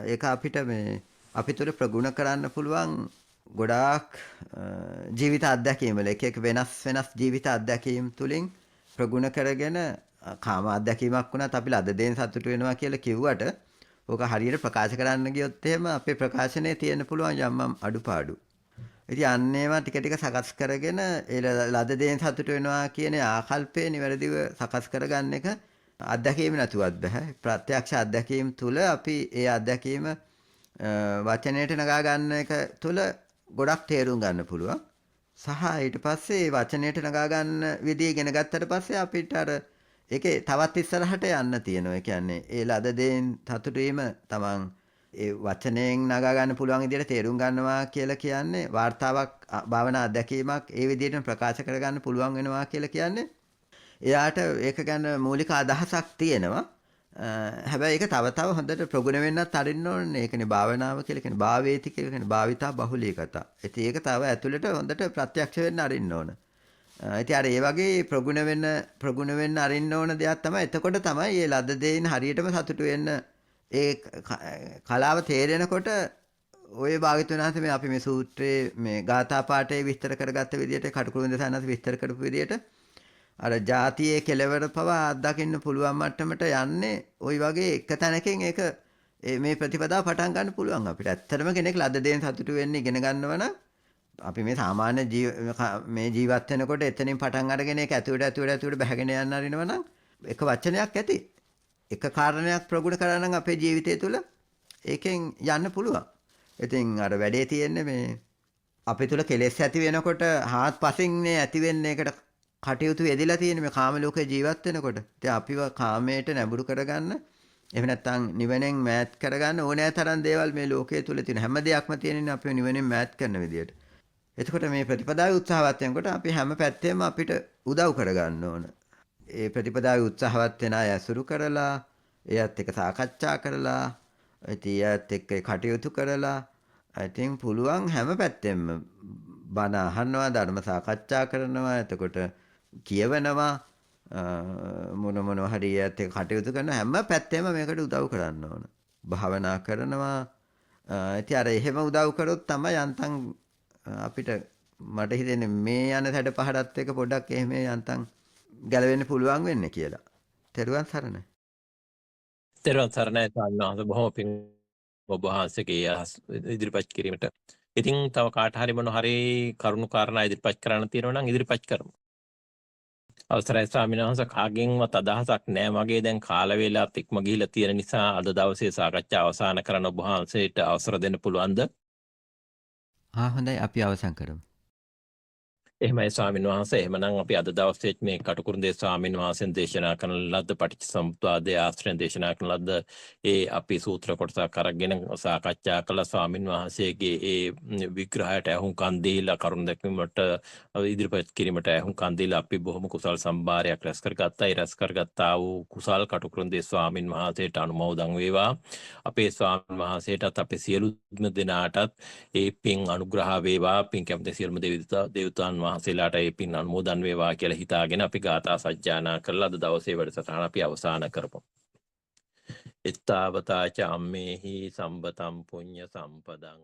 ඒක අපිට මේ අපි තුළ ප්‍රගුණ කරන්න පුළුවන් ගොඩාක් ජීවිත අත්දැකීම් වල එක වෙනස් ජීවිත අත්දැකීම් තුලින් ප්‍රගුණ කරගෙන කාම අත්දැකීමක් වුණත් අපි ලද්ද දෙන සතුට වෙනවා කියලා කිව්වට ඕක හරියට ප්‍රකාශ කරන්න ගියොත් එහෙම අපේ ප්‍රකාශනයේ තියෙන්න පුළුවන් යම් අඩුපාඩු. ඉතින් අන්නේවා ටික ටික සකස් කරගෙන ඒ ලද දේෙන් සතුට වෙනවා කියන ආකල්පය නිවැරදිව සකස් කරගන්න එක අත්දැකීම නැතුවත් බෑ. ප්‍රත්‍යක්ෂ අත්දැකීම් තුළ අපි ඒ අත්දැකීම වචනයට නගා ගන්න එක තුළ ගොඩක් තේරුම් ගන්න පුළුවන්. සහ ඊට පස්සේ වචනයට නගා ගන්න විදිය ඉගෙන ගත්තට පස්සේ අපිට අර ඒකේ තවත් ඉස්සරහට යන්න තියෙනවා. ඒ කියන්නේ ඒ ලද දේෙන් සතුට වීම තමන් ඒ වචනයෙන් නගා ගන්න පුළුවන් විදිහට තේරුම් ගන්නවා කියලා කියන්නේ වார்த்தාවක් භාවනා අත්දැකීමක් ඒ විදිහටම ප්‍රකාශ කරගන්න පුළුවන් වෙනවා කියලා කියන්නේ එයාට ඒක ගැන මූලික අදහසක් තියෙනවා. හැබැයි ඒක තව හොඳට ප්‍රගුණ වෙන්නත් අරින්න ඕනේ. ඒකනේ භාවනාව කියලා කියන්නේ භාවේති කියලා කියන්නේ භාවිතා බහුලීකතා. ඉතින් ඒක තව ඇතුළට හොඳට ප්‍රත්‍යක්ෂ වෙන්න අරින්න ඕන. ඉතින් අර ඒ වගේ ප්‍රගුණ වෙන්න අරින්න ඕන දෙයක් තමයි. එතකොට තමයි මේ ලද දෙයින් හරියටම සතුටු වෙන්න ඒ කලාව තේරෙනකොට ඔය භාග්‍යවතුන් වහන්සේ මේ අපි මේ සූත්‍රයේ මේ ගාථා පාඨයේ විස්තර කරගත්ත විදිහට කටුකුරුන් දසනස් විස්තර කරපු විදිහට අර ಜಾතියේ කෙලවර පවා අත්දකින්න පුළුවන් මට්ටමට යන්නේ ওই වගේ එක තැනකින් ඒක මේ ප්‍රතිපදාව පටන් ගන්න පුළුවන් අපිට. ඇත්තටම කෙනෙක් ලද දෙයින් සතුටු වෙන්න ඉගෙන ගන්නවා නම් අපි මේ සාමාන්‍ය මේ ජීවත් වෙනකොට එතනින් පටන් අරගෙන ඒක ඇතුළට බහගෙන යන්න අරිනවා නම් එක වචනයක් ඇති. එක කාරණයක් ප්‍රගුණ කරා නම් අපේ ජීවිතය තුළ ඒකෙන් යන්න පුළුවන්. ඉතින් අර වැඩේ තියෙන්නේ මේ අපේ තුළ කෙලෙස් ඇති වෙනකොට හාත්පසින්නේ ඇති වෙන්නේ ඒකට කටයුතු යෙදලා තියෙන මේ කාම ලෝකේ ජීවත් වෙනකොට. ඉතින් අපිව කාමයට නැඹුරු කරගන්න එහෙම නැත්නම් නිවනෙන් මෑත් කරගන්න ඕනෑ තරම් දේවල් මේ ලෝකයේ තුල තියෙන හැම දෙයක්ම තියෙනනේ අපිව නිවනෙන් මෑත් කරන විදියට. එතකොට මේ ප්‍රතිපදාවේ උත්සාහවත් වෙනකොට අපි හැම පැත්තෙම අපිට උදව් කරගන්න ඕන. ඒ ප්‍රතිපදාවේ උත්සාහවත් වෙන අය ඇසුරු කරලා එයත් එක්ක සාකච්ඡා කරලා ඉතින් එයත් එක්ක කටයුතු කරලා ඉතින් පුළුවන් හැම පැත්තෙම බණ අහනවා ධර්ම සාකච්ඡා කරනවා එතකොට කියවනවා මොනවා හරි එයත් එක්ක කටයුතු කරන හැම පැත්තෙම මේකට උදව් කරන්න ඕන. භාවනා කරනවා ඉතින් අර එහෙම උදව් කරොත් තමයි යන්තම් අපිට මට හිතෙන්නේ මේ යන සැඩ පහරත් එක පොඩ්ඩක් එහෙම යන්තම් ගැලවෙන්න පුළුවන් වෙන්නේ කියලා. තෙරුවන් සරණයි. තෙරුවන් සරණයි සාන්නහස බොහොම පිං ඔබ වහන්සේගේ ඉදිරිපත් කිරීමට. ඉතින් තව කාට හරි මොන හරි කරුණු කාරණා ඉදිරිපත් කරන්න තියෙනවා නම් ඉදිරිපත් කරමු. අවසරයි ස්වාමීන් වහන්සේ කාගෙන්වත් අදහසක් නැහැ මගේ දැන් කාල වේලාවත් ඉක්ම ගිහිලා තියෙන නිසා අද දවසේ සාකච්ඡාව අවසන් කරන්න ඔබ වහන්සේට අවසර දෙන්න පුළුවන්ද? හොඳයි අපි අවසන් කරමු. එහෙමයි ස්වාමීන් වහන්සේ. එහෙමනම් අපි අද දවසේ මේ කටුකුරුන්දේ ස්වාමීන් වහන්සේන් දේශනා කරන ලද්ද පටිච්චසමුප්පාදයේ ආශ්‍රයෙන් දේශනා කරන ලද්ද ඒ අපි සූත්‍ර කොටසක් අරගෙන සාකච්ඡා කළ ස්වාමීන් වහන්සේගේ ඒ විග්‍රහයට අහුම්කන් දීලා කරුණ දැක්වීමට ඉදිරිපත් කිරීමට අහුම්කන් දීලා අපි බොහොම කුසල් සම්භාරයක් රැස් කරගත්තා. ඒ රැස් කරගත්තා වූ කුසල් කටුකුරුන්දේ ස්වාමීන් වහන්සේට අනුමෝදන් වේවා. අපේ ස්වාමීන් වහන්සේටත් අපේ සියලුම දෙනාටත් ඒ පින් අනුග්‍රහ වේවා. පින් කැමති සියලුම දෙවියන් වහන්සේලාට ඒ පින් අනුමෝදන් වේවා කියලා හිතාගෙන අපි ගාථා සජ්ජායනා කරලා අද දවසේ වැඩසටහන අපි අවසන් කරමු. ittavata ca ammehi sambatam punya sampadang